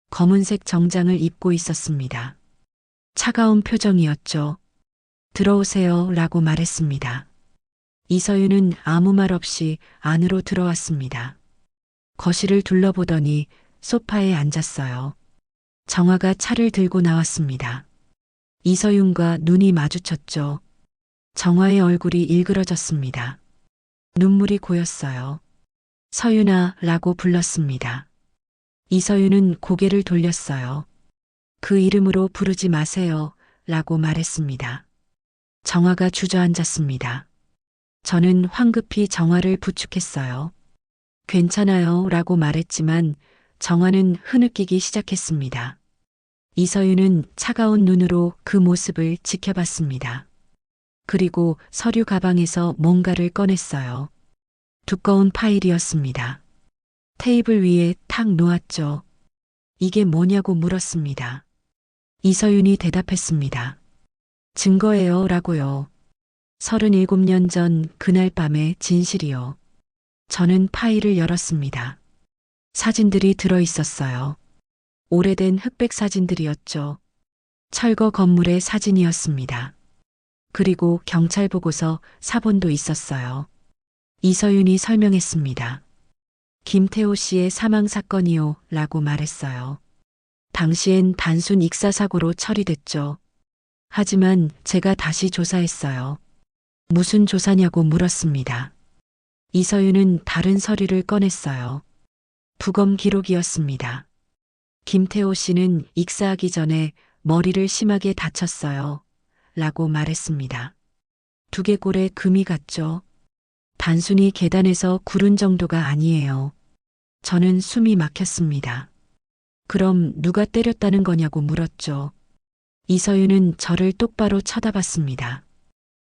검은색 정장을 입고 있었습니다. 차가운 표정이었죠. 들어오세요 라고 말했습니다. 이서윤은 아무 말 없이 안으로 들어왔습니다. 거실을 둘러보더니 소파에 앉았어요. 정화가 차를 들고 나왔습니다. 이서윤과 눈이 마주쳤죠. 정화의 얼굴이 일그러졌습니다. 눈물이 고였어요. 서윤아 라고 불렀습니다. 이서윤은 고개를 돌렸어요. 그 이름으로 부르지 마세요 라고 말했습니다. 정화가 주저앉았습니다. 저는 황급히 정화를 부축했어요. 괜찮아요 라고 말했지만 정화는 흐느끼기 시작했습니다. 이서윤은 차가운 눈으로 그 모습을 지켜봤습니다. 그리고 서류 가방에서 뭔가를 꺼냈어요. 두꺼운 파일이었습니다. 테이블 위에 탁 놓았죠. 이게 뭐냐고 물었습니다. 이서윤이 대답했습니다. 증거예요 라고요. 37년 전 그날 밤의 진실이요. 저는 파일을 열었습니다. 사진들이 들어 있었어요. 오래된 흑백 사진들이었죠. 철거 건물의 사진이었습니다. 그리고 경찰 보고서 사본도 있었어요. 이서윤이 설명했습니다. 김태호 씨의 사망 사건이요 라고 말했어요. 당시엔 단순 익사사고로 처리됐죠. 하지만 제가 다시 조사했어요. 무슨 조사냐고 물었습니다. 이서윤은 다른 서류를 꺼냈어요. 부검 기록이었습니다. 김태호 씨는 익사하기 전에 머리를 심하게 다쳤어요. 라고 말했습니다. 두개골에 금이 갔죠. 단순히 계단에서 구른 정도가 아니에요. 저는 숨이 막혔습니다. 그럼 누가 때렸다는 거냐고 물었죠. 이서윤은 저를 똑바로 쳐다봤습니다.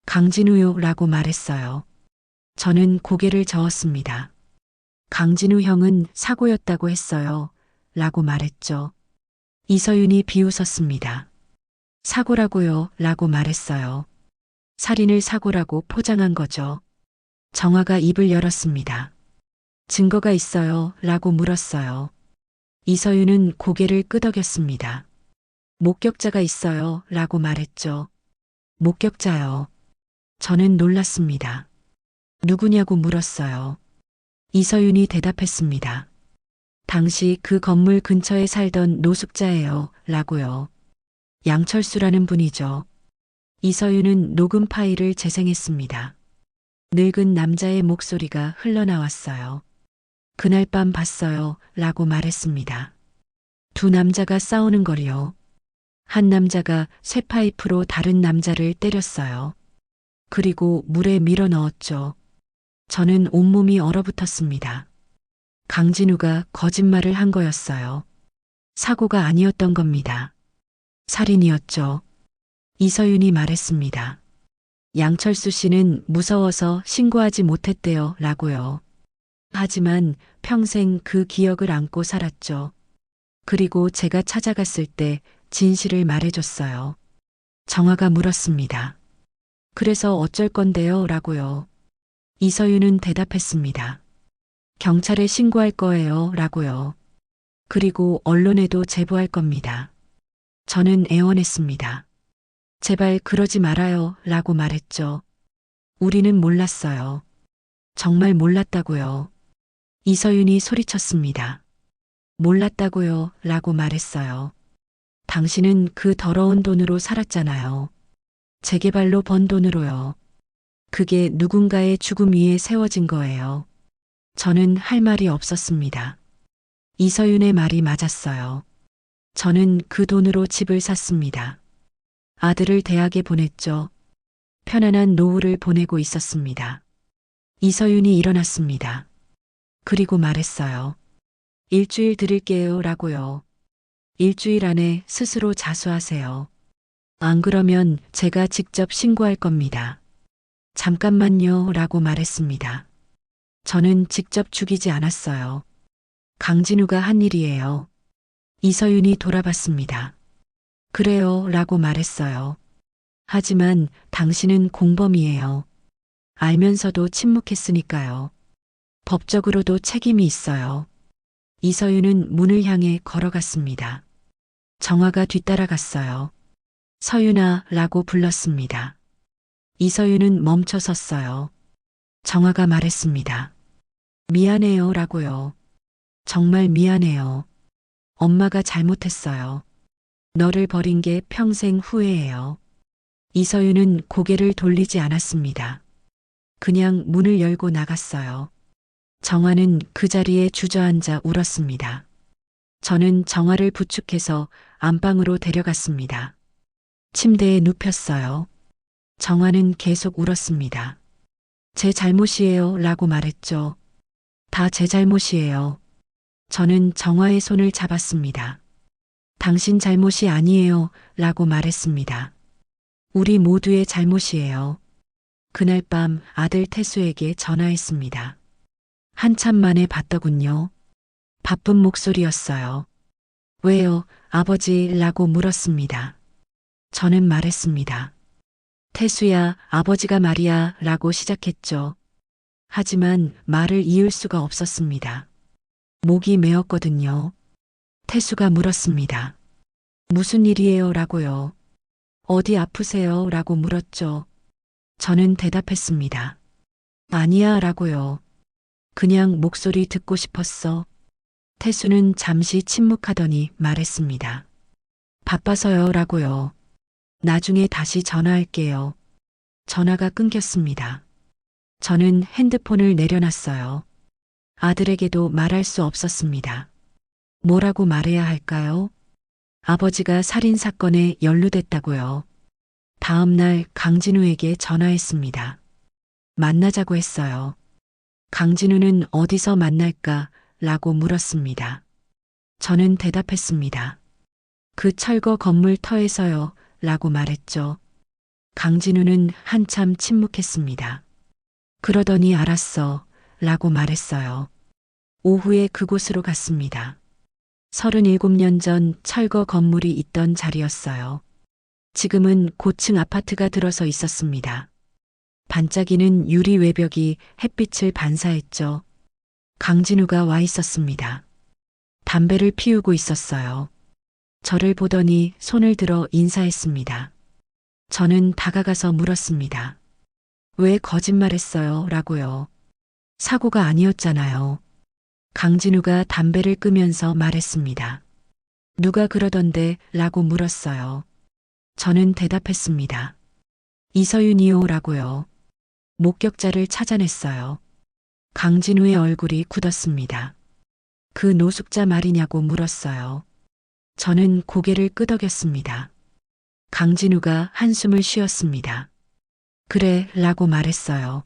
강진우요 라고 말했어요. 저는 고개를 저었습니다. 강진우 형은 사고였다고 했어요. 라고 말했죠. 이서윤이 비웃었습니다. 사고라고요 라고 말했어요. 살인을 사고라고 포장한 거죠. 정화가 입을 열었습니다. 증거가 있어요 라고 물었어요. 이서윤은 고개를 끄덕였습니다. 목격자가 있어요 라고 말했죠. 목격자요. 저는 놀랐습니다. 누구냐고 물었어요. 이서윤이 대답했습니다. 당시 그 건물 근처에 살던 노숙자예요 라고요. 양철수라는 분이죠. 이서윤은 녹음 파일을 재생했습니다. 늙은 남자의 목소리가 흘러나왔어요. 그날 밤 봤어요 라고 말했습니다. 두 남자가 싸우는 걸요. 한 남자가 쇠파이프로 다른 남자를 때렸어요. 그리고 물에 밀어 넣었죠. 저는 온몸이 얼어붙었습니다. 강진우가 거짓말을 한 거였어요. 사고가 아니었던 겁니다. 살인이었죠. 이서윤이 말했습니다. 양철수 씨는 무서워서 신고하지 못했대요 라고요. 하지만 평생 그 기억을 안고 살았죠. 그리고 제가 찾아갔을 때 진실을 말해줬어요. 정화가 물었습니다. 그래서 어쩔 건데요 라고요. 이서윤은 대답했습니다. 경찰에 신고할 거예요 라고요. 그리고 언론에도 제보할 겁니다. 저는 애원했습니다. 제발 그러지 말아요 라고 말했죠. 우리는 몰랐어요. 정말 몰랐다고요. 이서윤이 소리쳤습니다. 몰랐다고요 라고 말했어요. 당신은 그 더러운 돈으로 살았잖아요. 재개발로 번 돈으로요. 그게 누군가의 죽음 위에 세워진 거예요. 저는 할 말이 없었습니다. 이서윤의 말이 맞았어요. 저는 그 돈으로 집을 샀습니다. 아들을 대학에 보냈죠. 편안한 노후를 보내고 있었습니다. 이서윤이 일어났습니다. 그리고 말했어요. 일주일 드릴게요 라고요. 일주일 안에 스스로 자수하세요. 안 그러면 제가 직접 신고할 겁니다. 잠깐만요 라고 말했습니다. 저는 직접 죽이지 않았어요. 강진우가 한 일이에요. 이서윤이 돌아봤습니다. 그래요 라고 말했어요. 하지만 당신은 공범이에요. 알면서도 침묵했으니까요. 법적으로도 책임이 있어요. 이서윤은 문을 향해 걸어갔습니다. 정화가 뒤따라갔어요. 서윤아 라고 불렀습니다. 이서윤은 멈춰 섰어요. 정화가 말했습니다. 미안해요 라고요. 정말 미안해요. 엄마가 잘못했어요. 너를 버린 게 평생 후회해요. 이서윤은 고개를 돌리지 않았습니다. 그냥 문을 열고 나갔어요. 정화는 그 자리에 주저앉아 울었습니다. 저는 정화를 부축해서 안방으로 데려갔습니다. 침대에 눕혔어요. 정화는 계속 울었습니다. 제 잘못이에요 라고 말했죠. 다 제 잘못이에요. 저는 정화의 손을 잡았습니다. 당신 잘못이 아니에요 라고 말했습니다. 우리 모두의 잘못이에요. 그날 밤 아들 태수에게 전화했습니다. 한참 만에 받더군요. 바쁜 목소리였어요. 왜요, 아버지? 라고 물었습니다. 저는 말했습니다. 태수야, 아버지가 말이야 라고 시작했죠. 하지만 말을 이을 수가 없었습니다. 목이 메었거든요. 태수가 물었습니다. 무슨 일이에요? 라고요. 어디 아프세요? 라고 물었죠. 저는 대답했습니다. 아니야 라고요. 그냥 목소리 듣고 싶었어. 태수는 잠시 침묵하더니 말했습니다. 바빠서요 라고요. 나중에 다시 전화할게요. 전화가 끊겼습니다. 저는 핸드폰을 내려놨어요. 아들에게도 말할 수 없었습니다. 뭐라고 말해야 할까요? 아버지가 살인 사건에 연루됐다고요. 다음 날 강진우에게 전화했습니다. 만나자고 했어요. 강진우는 어디서 만날까? 라고 물었습니다. 저는 대답했습니다. 그 철거 건물 터에서요. 라고 말했죠. 강진우는 한참 침묵했습니다. 그러더니 알았어. 라고 말했어요. 오후에 그곳으로 갔습니다. 37년 전 철거 건물이 있던 자리였어요. 지금은 고층 아파트가 들어서 있었습니다. 반짝이는 유리 외벽이 햇빛을 반사했죠. 강진우가 와 있었습니다. 담배를 피우고 있었어요. 저를 보더니 손을 들어 인사했습니다. 저는 다가가서 물었습니다. 왜 거짓말했어요? 라고요. 사고가 아니었잖아요. 강진우가 담배를 끄면서 말했습니다. 누가 그러던데? 라고 물었어요. 저는 대답했습니다. 이서윤이요 라고요. 목격자를 찾아냈어요. 강진우의 얼굴이 굳었습니다. 그 노숙자 말이냐고 물었어요. 저는 고개를 끄덕였습니다. 강진우가 한숨을 쉬었습니다. 그래 라고 말했어요.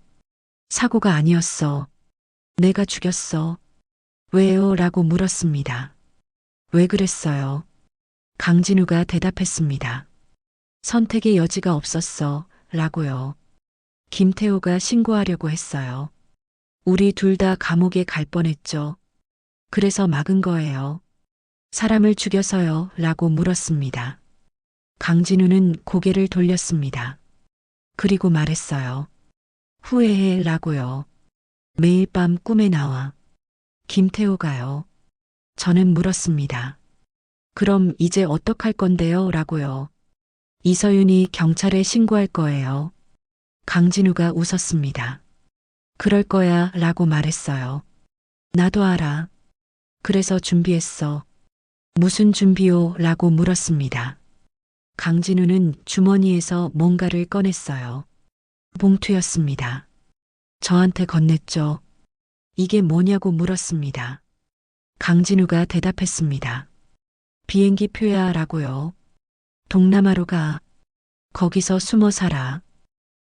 사고가 아니었어. 내가 죽였어. 왜요? 라고 물었습니다. 왜 그랬어요? 강진우가 대답했습니다. 선택의 여지가 없었어. 라고요. 김태호가 신고하려고 했어요. 우리 둘 다 감옥에 갈 뻔했죠. 그래서 막은 거예요. 사람을 죽여서요. 라고 물었습니다. 강진우는 고개를 돌렸습니다. 그리고 말했어요. 후회해 라고요. 매일 밤 꿈에 나와. 김태호가요. 저는 물었습니다. 그럼 이제 어떡할 건데요? 라고요. 이서윤이 경찰에 신고할 거예요. 강진우가 웃었습니다. 그럴 거야 라고 말했어요. 나도 알아. 그래서 준비했어. 무슨 준비요? 라고 물었습니다. 강진우는 주머니에서 뭔가를 꺼냈어요. 봉투였습니다. 저한테 건넸죠. 이게 뭐냐고 물었습니다. 강진우가 대답했습니다. 비행기 표야 라고요. 동남아로 가. 거기서 숨어 살아.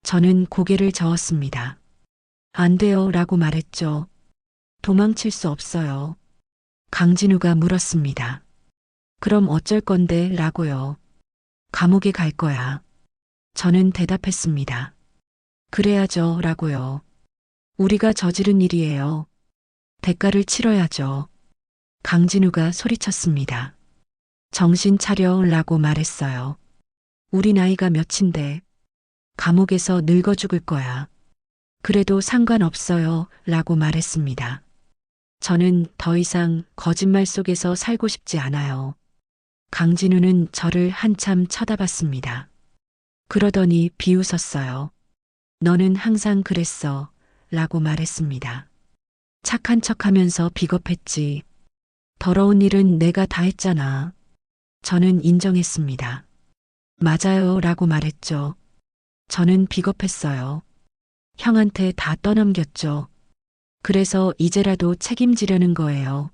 저는 고개를 저었습니다. 안 돼요 라고 말했죠. 도망칠 수 없어요. 강진우가 물었습니다. 그럼 어쩔 건데 라고요. 감옥에 갈 거야. 저는 대답했습니다. 그래야죠 라고요. 우리가 저지른 일이에요. 대가를 치러야죠. 강진우가 소리쳤습니다. 정신 차려 라고 말했어요. 우리 나이가 몇인데 감옥에서 늙어 죽을 거야. 그래도 상관없어요. 라고 말했습니다. 저는 더 이상 거짓말 속에서 살고 싶지 않아요. 강진우는 저를 한참 쳐다봤습니다. 그러더니 비웃었어요. 너는 항상 그랬어. 라고 말했습니다. 착한 척 하면서 비겁했지. 더러운 일은 내가 다 했잖아. 저는 인정했습니다. 맞아요. 라고 말했죠. 저는 비겁했어요. 형한테 다 떠넘겼죠. 그래서 이제라도 책임지려는 거예요.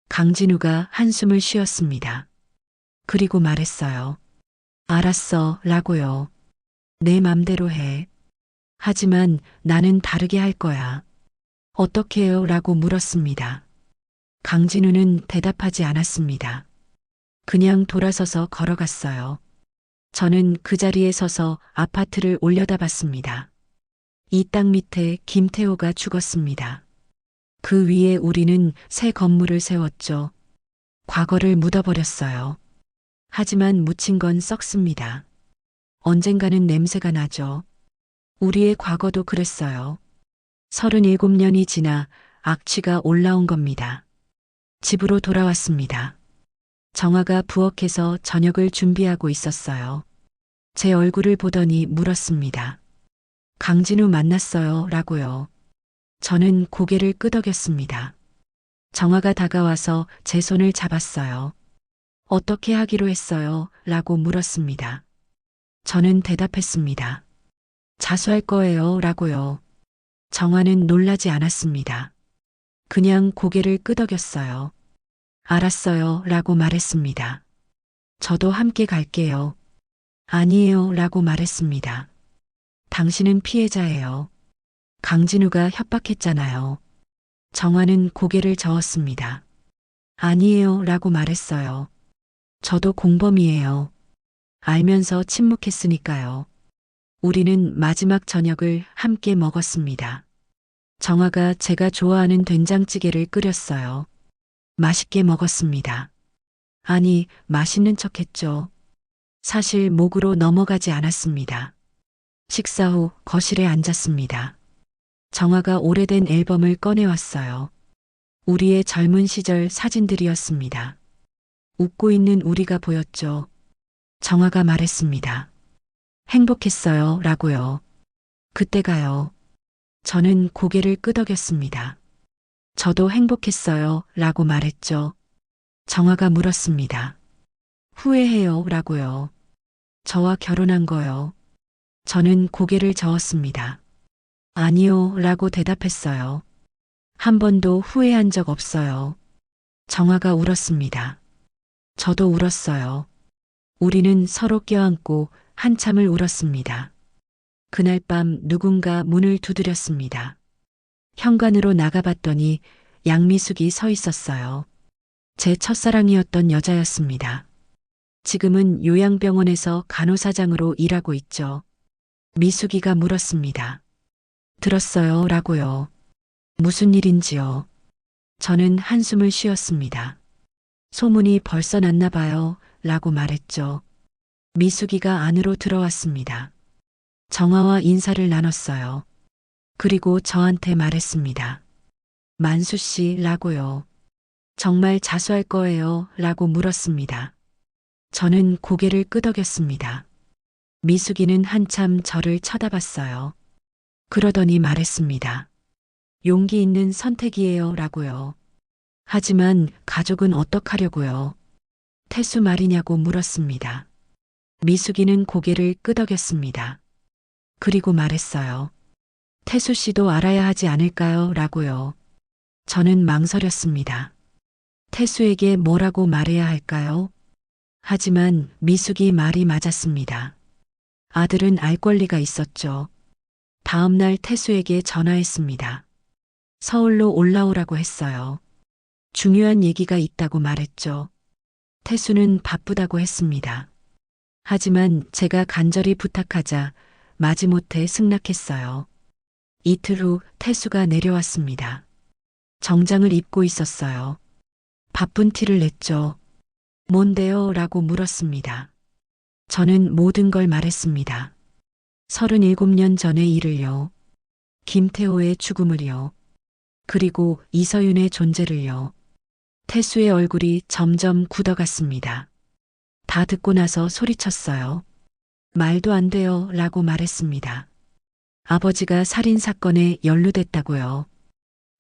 강진우가 한숨을 쉬었습니다. 그리고 말했어요. 알았어. 라고요. 내 맘대로 해. 하지만 나는 다르게 할 거야. 어떻게 해요? 라고 물었습니다. 강진우는 대답하지 않았습니다. 그냥 돌아서서 걸어갔어요. 저는 그 자리에 서서 아파트를 올려다봤습니다. 이 땅 밑에 김태호가 죽었습니다. 그 위에 우리는 새 건물을 세웠죠. 과거를 묻어버렸어요. 하지만 묻힌 건 썩습니다. 언젠가는 냄새가 나죠. 우리의 과거도 그랬어요. 37년이 지나 악취가 올라온 겁니다. 집으로 돌아왔습니다. 정아가 부엌에서 저녁을 준비하고 있었어요. 제 얼굴을 보더니 물었습니다. 강진우 만났어요. 라고요. 저는 고개를 끄덕였습니다. 정아가 다가와서 제 손을 잡았어요. 어떻게 하기로 했어요? 라고 물었습니다. 저는 대답했습니다. 자수할 거예요. 라고요. 정아는 놀라지 않았습니다. 그냥 고개를 끄덕였어요. 알았어요. 라고 말했습니다. 저도 함께 갈게요. 아니에요. 라고 말했습니다. 당신은 피해자예요. 강진우가 협박했잖아요. 정아는 고개를 저었습니다. 아니에요. 라고 말했어요. 저도 공범이에요. 알면서 침묵했으니까요. 우리는 마지막 저녁을 함께 먹었습니다. 정아가 제가 좋아하는 된장찌개를 끓였어요. 맛있게 먹었습니다. 아니, 맛있는 척 했죠. 사실 목으로 넘어가지 않았습니다. 식사 후 거실에 앉았습니다. 정아가 오래된 앨범을 꺼내왔어요. 우리의 젊은 시절 사진들이었습니다. 웃고 있는 우리가 보였죠. 정아가 말했습니다. 행복했어요. 라고요. 그때가요. 저는 고개를 끄덕였습니다. 저도 행복했어요. 라고 말했죠. 정아가 물었습니다. 후회해요. 라고요. 저와 결혼한 거요. 저는 고개를 저었습니다. 아니요. 라고 대답했어요. 한 번도 후회한 적 없어요. 정아가 울었습니다. 저도 울었어요. 우리는 서로 껴안고 한참을 울었습니다. 그날 밤 누군가 문을 두드렸습니다. 현관으로 나가봤더니 양미숙이 서 있었어요. 제 첫사랑이었던 여자였습니다. 지금은 요양병원에서 간호사장으로 일하고 있죠. 미숙이가 물었습니다. 들었어요. 라고요. 무슨 일인지요. 저는 한숨을 쉬었습니다. 소문이 벌써 났나 봐요. 라고 말했죠. 미숙이가 안으로 들어왔습니다. 정아와 인사를 나눴어요. 그리고 저한테 말했습니다. 만수 씨 라고요. 정말 자수할 거예요? 라고 물었습니다. 저는 고개를 끄덕였습니다. 미숙이는 한참 저를 쳐다봤어요. 그러더니 말했습니다. 용기 있는 선택이에요. 라고요. 하지만 가족은 어떡하려고요? 태수 말이냐고 물었습니다. 미숙이는 고개를 끄덕였습니다. 그리고 말했어요. 태수 씨도 알아야 하지 않을까요? 라고요. 저는 망설였습니다. 태수에게 뭐라고 말해야 할까요? 하지만 미숙이 말이 맞았습니다. 아들은 알 권리가 있었죠. 다음 날 태수에게 전화했습니다. 서울로 올라오라고 했어요. 중요한 얘기가 있다고 말했죠. 태수는 바쁘다고 했습니다. 하지만 제가 간절히 부탁하자 마지못해 승낙했어요. 이틀 후 태수가 내려왔습니다. 정장을 입고 있었어요. 바쁜 티를 냈죠. 뭔데요? 라고 물었습니다. 저는 모든 걸 말했습니다. 37년 전의 일을요. 김태호의 죽음을요. 그리고 이서윤의 존재를요. 태수의 얼굴이 점점 굳어갔습니다. 다 듣고 나서 소리쳤어요. 말도 안 돼요 라고 말했습니다. 아버지가 살인사건에 연루됐다고요.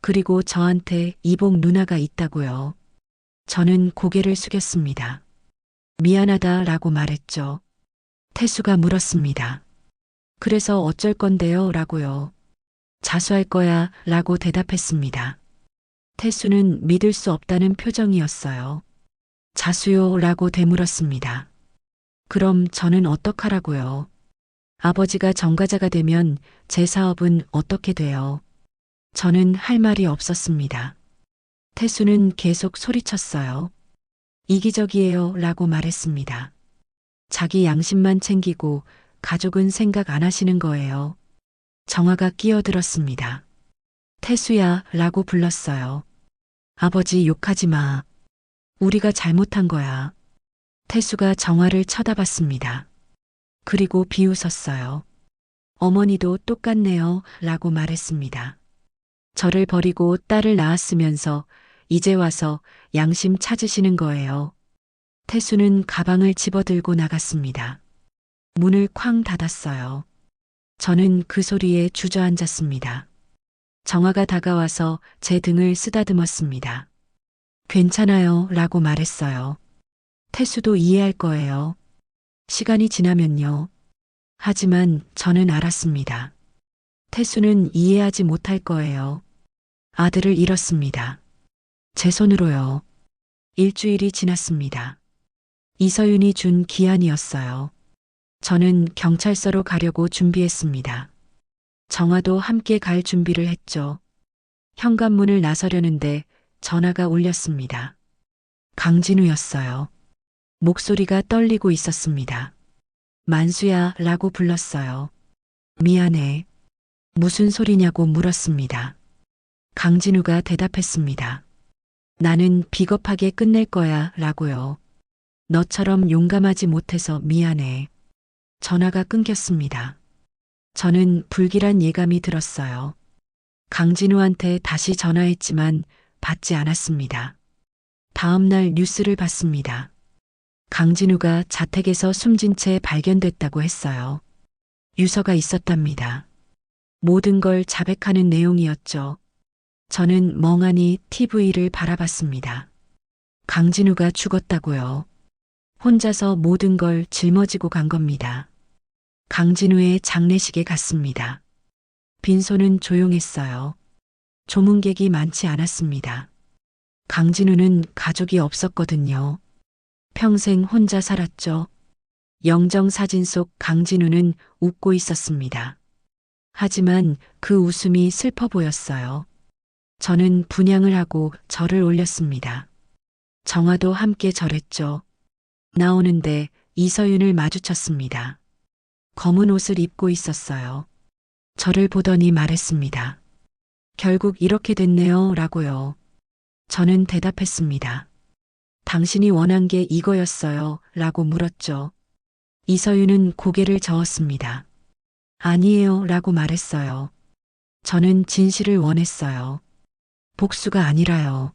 그리고 저한테 이복 누나가 있다고요. 저는 고개를 숙였습니다. 미안하다 라고 말했죠. 태수가 물었습니다. 그래서 어쩔 건데요 라고요. 자수할 거야 라고 대답했습니다. 태수는 믿을 수 없다는 표정이었어요. 자수요 라고 되물었습니다. 그럼 저는 어떡하라고요? 아버지가 정가자가 되면 제 사업은 어떻게 돼요? 저는 할 말이 없었습니다. 태수는 계속 소리쳤어요. 이기적이에요 라고 말했습니다. 자기 양심만 챙기고 가족은 생각 안 하시는 거예요. 정화가 끼어들었습니다. 태수야 라고 불렀어요. 아버지 욕하지 마. 우리가 잘못한 거야. 태수가 정화를 쳐다봤습니다. 그리고 비웃었어요. 어머니도 똑같네요 라고 말했습니다. 저를 버리고 딸을 낳았으면서 이제 와서 양심 찾으시는 거예요. 태수는 가방을 집어들고 나갔습니다. 문을 쾅 닫았어요. 저는 그 소리에 주저앉았습니다. 정화가 다가와서 제 등을 쓰다듬었습니다. 괜찮아요 라고 말했어요. 태수도 이해할 거예요. 시간이 지나면요. 하지만 저는 알았습니다. 태수는 이해하지 못할 거예요. 아들을 잃었습니다. 제 손으로요. 일주일이 지났습니다. 이서윤이 준 기한이었어요. 저는 경찰서로 가려고 준비했습니다. 정화도 함께 갈 준비를 했죠. 현관문을 나서려는데 전화가 울렸습니다. 강진우였어요. 목소리가 떨리고 있었습니다. 만수야 라고 불렀어요. 미안해. 무슨 소리냐고 물었습니다. 강진우가 대답했습니다. 나는 비겁하게 끝낼 거야 라고요. 너처럼 용감하지 못해서 미안해. 전화가 끊겼습니다. 저는 불길한 예감이 들었어요. 강진우한테 다시 전화했지만 받지 않았습니다. 다음 날 뉴스를 봤습니다. 강진우가 자택에서 숨진 채 발견됐다고 했어요. 유서가 있었답니다. 모든 걸 자백하는 내용이었죠. 저는 멍하니 TV를 바라봤습니다. 강진우가 죽었다고요. 혼자서 모든 걸 짊어지고 간 겁니다. 강진우의 장례식에 갔습니다. 빈소는 조용했어요. 조문객이 많지 않았습니다. 강진우는 가족이 없었거든요. 평생 혼자 살았죠. 영정사진 속 강진우는 웃고 있었습니다. 하지만 그 웃음이 슬퍼 보였어요. 저는 분향을 하고 절을 올렸습니다. 정화도 함께 절했죠. 나오는데 이서윤을 마주쳤습니다. 검은 옷을 입고 있었어요. 저를 보더니 말했습니다. 결국 이렇게 됐네요 라고요. 저는 대답했습니다. 당신이 원한 게 이거였어요 라고 물었죠. 이서윤은 고개를 저었습니다. 아니에요 라고 말했어요. 저는 진실을 원했어요. 복수가 아니라요.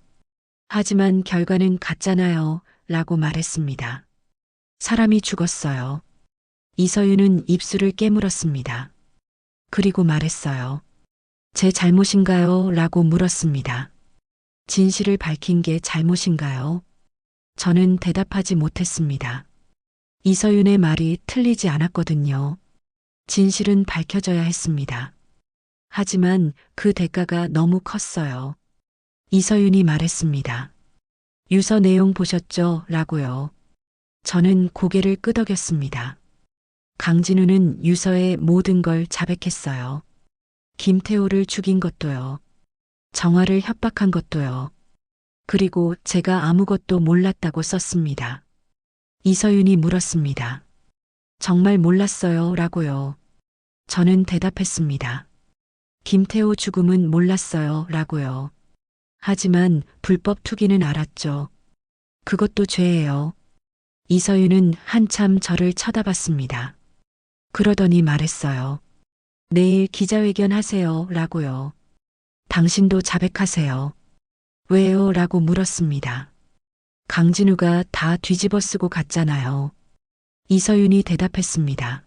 하지만 결과는 같잖아요 라고 말했습니다. 사람이 죽었어요. 이서윤은 입술을 깨물었습니다. 그리고 말했어요. 제 잘못인가요? 라고 물었습니다. 진실을 밝힌 게 잘못인가요? 저는 대답하지 못했습니다. 이서윤의 말이 틀리지 않았거든요. 진실은 밝혀져야 했습니다. 하지만 그 대가가 너무 컸어요. 이서윤이 말했습니다. 유서 내용 보셨죠? 라고요. 저는 고개를 끄덕였습니다. 강진우는 유서의 모든 걸 자백했어요. 김태호를 죽인 것도요. 정화를 협박한 것도요. 그리고 제가 아무것도 몰랐다고 썼습니다. 이서윤이 물었습니다. 정말 몰랐어요 라고요. 저는 대답했습니다. 김태호 죽음은 몰랐어요 라고요. 하지만 불법 투기는 알았죠. 그것도 죄예요. 이서윤은 한참 저를 쳐다봤습니다. 그러더니 말했어요. 내일 기자회견 하세요. 라고요. 당신도 자백하세요. 왜요? 라고 물었습니다. 강진우가 다 뒤집어 쓰고 갔잖아요. 이서윤이 대답했습니다.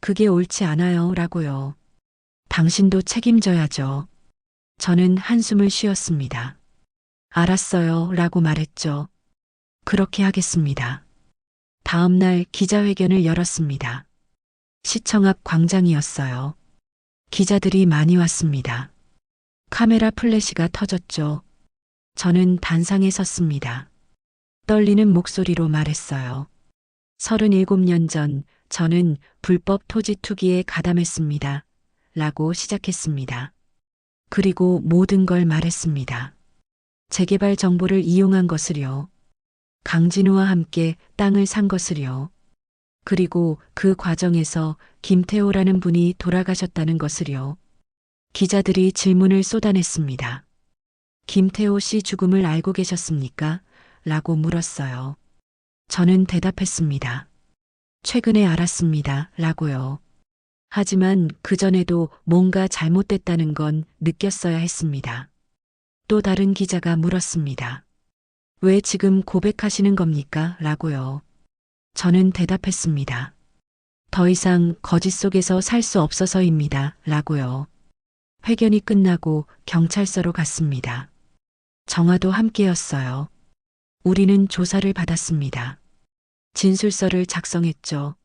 그게 옳지 않아요. 라고요. 당신도 책임져야죠. 저는 한숨을 쉬었습니다. 알았어요. 라고 말했죠. 그렇게 하겠습니다. 다음 날 기자회견을 열었습니다. 시청 앞 광장이었어요. 기자들이 많이 왔습니다. 카메라 플래시가 터졌죠. 저는 단상에 섰습니다. 떨리는 목소리로 말했어요. 37년 전 저는 불법 토지 투기에 가담했습니다. 라고 시작했습니다. 그리고 모든 걸 말했습니다. 재개발 정보를 이용한 것을요. 강진우와 함께 땅을 산 것을요. 그리고 그 과정에서 김태호라는 분이 돌아가셨다는 것을요. 기자들이 질문을 쏟아냈습니다. 김태호 씨 죽음을 알고 계셨습니까? 라고 물었어요. 저는 대답했습니다. 최근에 알았습니다. 라고요. 하지만 그전에도 뭔가 잘못됐다는 건 느꼈어야 했습니다. 또 다른 기자가 물었습니다. 왜 지금 고백하시는 겁니까? 라고요. 저는 대답했습니다. 더 이상 거짓 속에서 살 수 없어서입니다. 라고요. 회견이 끝나고 경찰서로 갔습니다. 정화도 함께였어요. 우리는 조사를 받았습니다. 진술서를 작성했죠.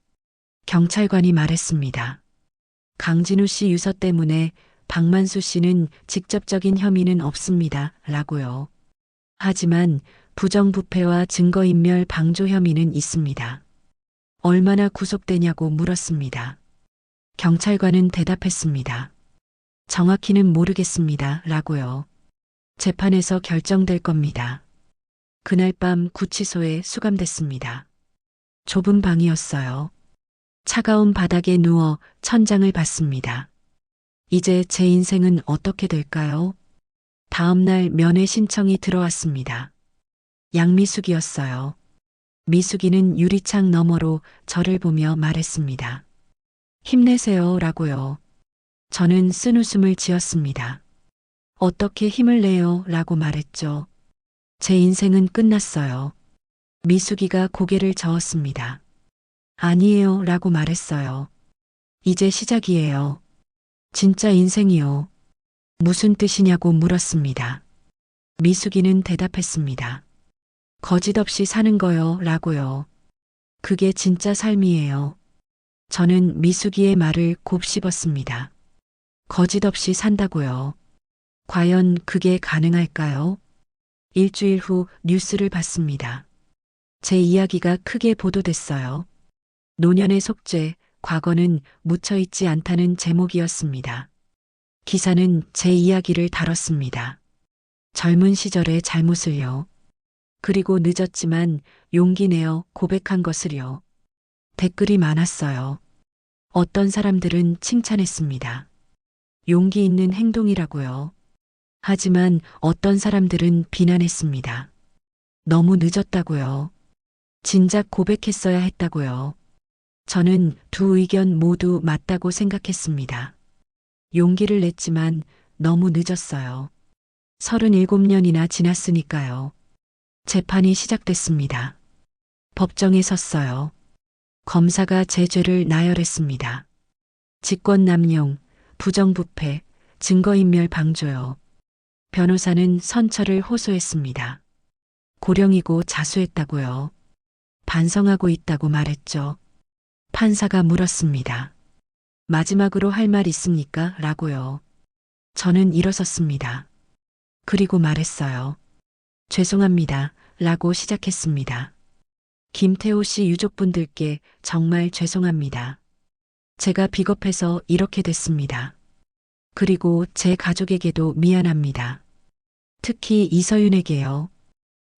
경찰관이 말했습니다. 강진우 씨 유서 때문에 박만수 씨는 직접적인 혐의는 없습니다. 라고요. 하지만 부정부패와 증거인멸 방조 혐의는 있습니다. 얼마나 구속되냐고 물었습니다. 경찰관은 대답했습니다. 정확히는 모르겠습니다. 라고요. 재판에서 결정될 겁니다. 그날 밤 구치소에 수감됐습니다. 좁은 방이었어요. 차가운 바닥에 누워 천장을 봤습니다. 이제 제 인생은 어떻게 될까요? 다음 날 면회 신청이 들어왔습니다. 양미숙이었어요. 미숙이는 유리창 너머로 저를 보며 말했습니다. 힘내세요. 라고요. 저는 쓴웃음을 지었습니다. 어떻게 힘을 내요? 라고 말했죠. 제 인생은 끝났어요. 미숙이가 고개를 저었습니다. 아니에요. 라고 말했어요. 이제 시작이에요. 진짜 인생이요. 무슨 뜻이냐고 물었습니다. 미숙이는 대답했습니다. 거짓 없이 사는 거요. 라고요. 그게 진짜 삶이에요. 저는 미숙이의 말을 곱씹었습니다. 거짓 없이 산다고요. 과연 그게 가능할까요? 일주일 후 뉴스를 봤습니다. 제 이야기가 크게 보도됐어요. 노년의 속죄, 과거는 묻혀있지 않다는 제목이었습니다. 기사는 제 이야기를 다뤘습니다. 젊은 시절의 잘못을요. 그리고 늦었지만 용기 내어 고백한 것을요. 댓글이 많았어요. 어떤 사람들은 칭찬했습니다. 용기 있는 행동이라고요. 하지만 어떤 사람들은 비난했습니다. 너무 늦었다고요. 진작 고백했어야 했다고요. 저는 두 의견 모두 맞다고 생각했습니다. 용기를 냈지만 너무 늦었어요. 37년이나 지났으니까요. 재판이 시작됐습니다. 법정에 섰어요. 검사가 제 죄를 나열했습니다. 직권남용, 부정부패, 증거인멸 방조요. 변호사는 선처를 호소했습니다. 고령이고 자수했다고요. 반성하고 있다고 말했죠. 판사가 물었습니다. 마지막으로 할 말 있습니까? 라고요. 저는 일어섰습니다. 그리고 말했어요. 죄송합니다. 라고 시작했습니다. 김태호 씨 유족분들께 정말 죄송합니다. 제가 비겁해서 이렇게 됐습니다. 그리고 제 가족에게도 미안합니다. 특히 이서윤에게요.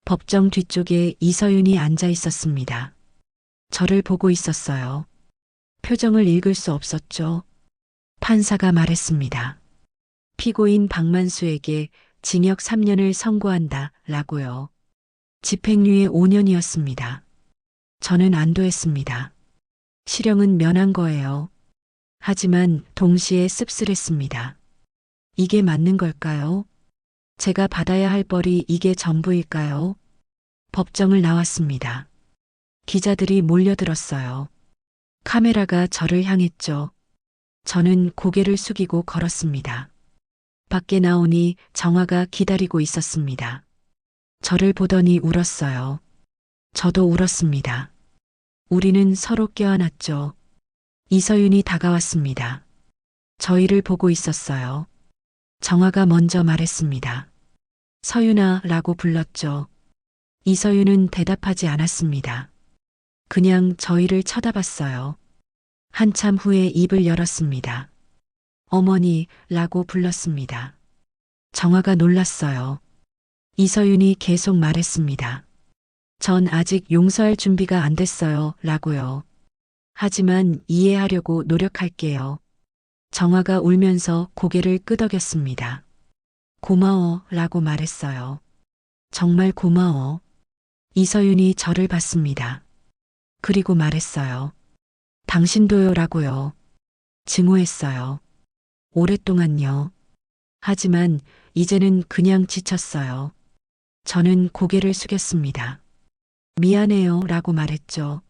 법정 뒤쪽에 이서윤이 앉아 있었습니다. 저를 보고 있었어요. 표정을 읽을 수 없었죠. 판사가 말했습니다. 피고인 박만수에게 징역 3년을 선고한다. 라고요. 집행유예 5년이었습니다. 저는 안도했습니다. 실형은 면한 거예요. 하지만 동시에 씁쓸했습니다. 이게 맞는 걸까요? 제가 받아야 할 벌이 이게 전부일까요? 법정을 나왔습니다. 기자들이 몰려들었어요. 카메라가 저를 향했죠. 저는 고개를 숙이고 걸었습니다. 밖에 나오니 정화가 기다리고 있었습니다. 저를 보더니 울었어요. 저도 울었습니다. 우리는 서로 껴안았죠. 이서윤이 다가왔습니다. 저희를 보고 있었어요. 정화가 먼저 말했습니다. 서윤아 라고 불렀죠. 이서윤은 대답하지 않았습니다. 그냥 저희를 쳐다봤어요. 한참 후에 입을 열었습니다. 어머니 라고 불렀습니다. 정화가 놀랐어요. 이서윤이 계속 말했습니다. 전 아직 용서할 준비가 안 됐어요 라고요. 하지만 이해하려고 노력할게요. 정화가 울면서 고개를 끄덕였습니다. 고마워 라고 말했어요. 정말 고마워. 이서윤이 저를 봤습니다. 그리고 말했어요. 당신도요 라고요. 증오했어요. 오랫동안요. 하지만 이제는 그냥 지쳤어요. 저는 고개를 숙였습니다. 미안해요 라고 말했죠.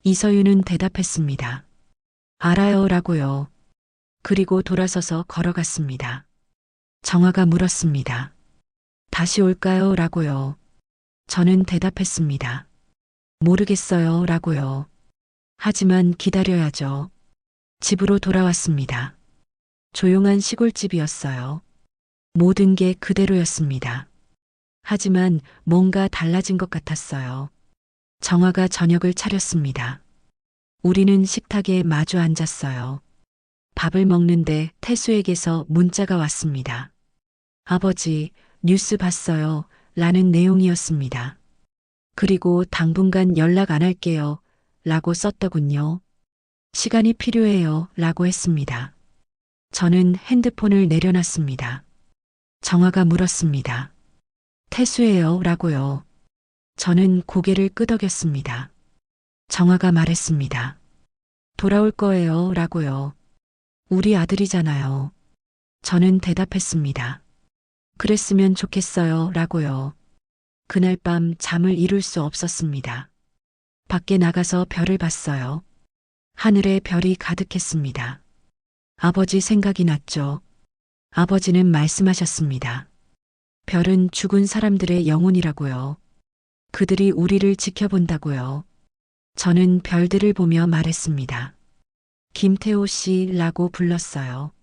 이서윤은 대답했습니다. 알아요 라고요. 그리고 돌아서서 걸어갔습니다. 정화가 물었습니다. 다시 올까요 라고요. 저는 대답했습니다. 모르겠어요 라고요. 하지만 기다려야죠. 집으로 돌아왔습니다. 조용한 시골집이었어요. 모든 게 그대로였습니다. 하지만 뭔가 달라진 것 같았어요. 정화가 저녁을 차렸습니다. 우리는 식탁에 마주 앉았어요. 밥을 먹는데 태수에게서 문자가 왔습니다. 아버지, 뉴스 봤어요. 라는 내용이었습니다. 그리고 당분간 연락 안 할게요. 라고 썼더군요. 시간이 필요해요. 라고 했습니다. 저는 핸드폰을 내려놨습니다. 정화가 물었습니다. 태수예요. 라고요. 저는 고개를 끄덕였습니다. 정화가 말했습니다. 돌아올 거예요. 라고요. 우리 아들이잖아요. 저는 대답했습니다. 그랬으면 좋겠어요. 라고요. 그날 밤 잠을 이룰 수 없었습니다. 밖에 나가서 별을 봤어요. 하늘에 별이 가득했습니다. 아버지 생각이 났죠. 아버지는 말씀하셨습니다. 별은 죽은 사람들의 영혼이라고요. 그들이 우리를 지켜본다고요. 저는 별들을 보며 말했습니다. 김태호 씨라고 불렀어요.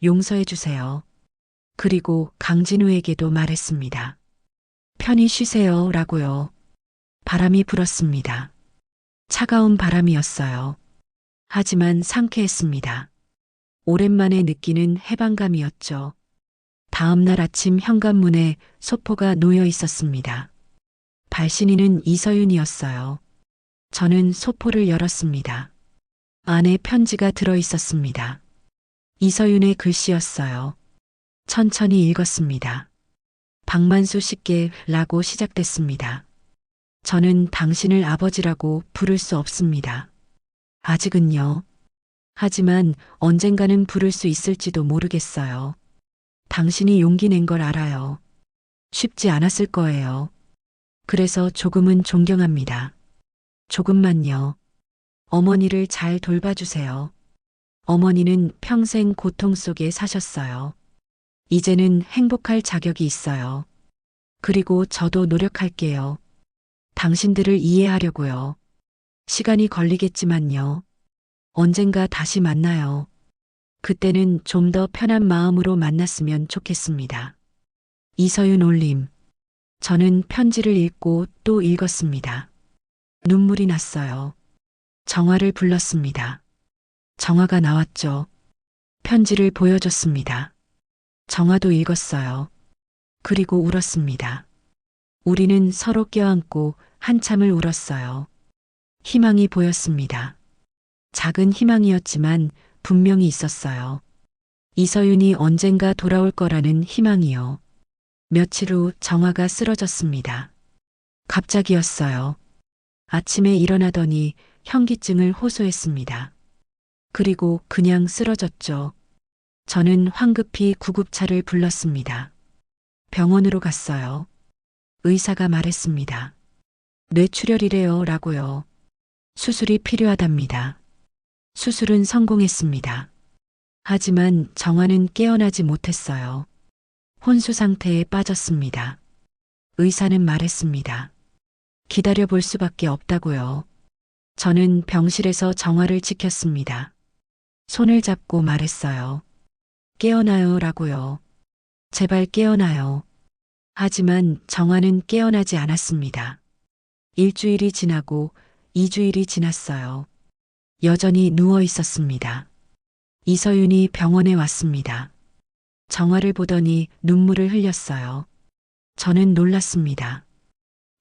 용서해 주세요. 그리고 강진우에게도 말했습니다. 편히 쉬세요 라고요. 바람이 불었습니다. 차가운 바람이었어요. 하지만 상쾌했습니다. 오랜만에 느끼는 해방감이었죠. 다음 날 아침 현관문에 소포가 놓여 있었습니다. 발신인은 이서윤이었어요. 저는 소포를 열었습니다. 안에 편지가 들어 있었습니다. 이서윤의 글씨였어요. 천천히 읽었습니다. 박만수 씨께 라고 시작됐습니다. 저는 당신을 아버지라고 부를 수 없습니다. 아직은요. 하지만 언젠가는 부를 수 있을지도 모르겠어요. 당신이 용기 낸 걸 알아요. 쉽지 않았을 거예요. 그래서 조금은 존경합니다. 조금만요. 어머니를 잘 돌봐주세요. 어머니는 평생 고통 속에 사셨어요. 이제는 행복할 자격이 있어요. 그리고 저도 노력할게요. 당신들을 이해하려고요. 시간이 걸리겠지만요. 언젠가 다시 만나요. 그때는 좀 더 편한 마음으로 만났으면 좋겠습니다. 이서윤 올림. 저는 편지를 읽고 또 읽었습니다. 눈물이 났어요. 정화를 불렀습니다. 정화가 나왔죠. 편지를 보여줬습니다. 정화도 읽었어요. 그리고 울었습니다. 우리는 서로 껴안고 한참을 울었어요. 희망이 보였습니다. 작은 희망이었지만 분명히 있었어요. 이서윤이 언젠가 돌아올 거라는 희망이요. 며칠 후 정화가 쓰러졌습니다. 갑자기였어요. 아침에 일어나더니 현기증을 호소했습니다. 그리고 그냥 쓰러졌죠. 저는 황급히 구급차를 불렀습니다. 병원으로 갔어요. 의사가 말했습니다. 뇌출혈이래요 라고요. 수술이 필요하답니다. 수술은 성공했습니다. 하지만 정화는 깨어나지 못했어요. 혼수 상태에 빠졌습니다. 의사는 말했습니다. 기다려 볼 수밖에 없다고요. 저는 병실에서 정화를 지켰습니다. 손을 잡고 말했어요. 깨어나요 라고요. 제발 깨어나요. 하지만 정화는 깨어나지 않았습니다. 일주일이 지나고 2주일이 지났어요. 여전히 누워 있었습니다. 이서윤이 병원에 왔습니다. 정화를 보더니 눈물을 흘렸어요. 저는 놀랐습니다.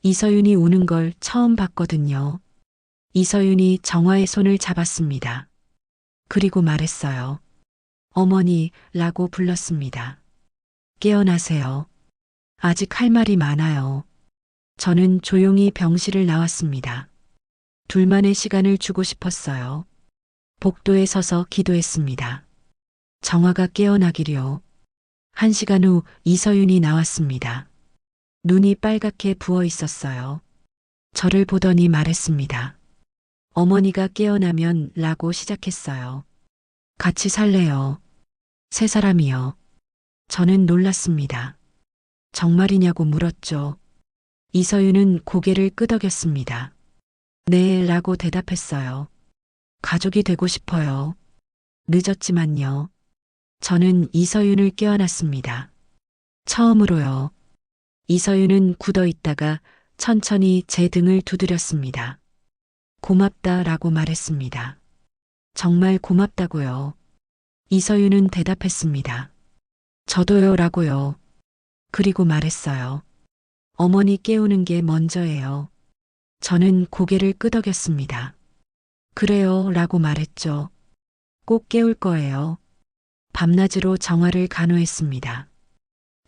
이서윤이 우는 걸 처음 봤거든요. 이서윤이 정화의 손을 잡았습니다. 그리고 말했어요. 어머니라고 불렀습니다. 깨어나세요. 아직 할 말이 많아요. 저는 조용히 병실을 나왔습니다. 둘만의 시간을 주고 싶었어요. 복도에 서서 기도했습니다. 정화가 깨어나기려. 1시간 후 이서윤이 나왔습니다. 눈이 빨갛게 부어 있었어요. 저를 보더니 말했습니다. 어머니가 깨어나면 라고 시작했어요. 같이 살래요. 세 사람이요. 저는 놀랐습니다. 정말이냐고 물었죠. 이서윤은 고개를 끄덕였습니다. 네 라고 대답했어요. 가족이 되고 싶어요. 늦었지만요. 저는 이서윤을 껴안았습니다. 처음으로요. 이서윤은 굳어 있다가 천천히 제 등을 두드렸습니다. 고맙다 라고 말했습니다. 정말 고맙다고요. 이서윤은 대답했습니다. 저도요 라고요. 그리고 말했어요. 어머니 깨우는 게 먼저예요. 저는 고개를 끄덕였습니다. 그래요 라고 말했죠. 꼭 깨울 거예요. 밤낮으로 정화를 간호했습니다.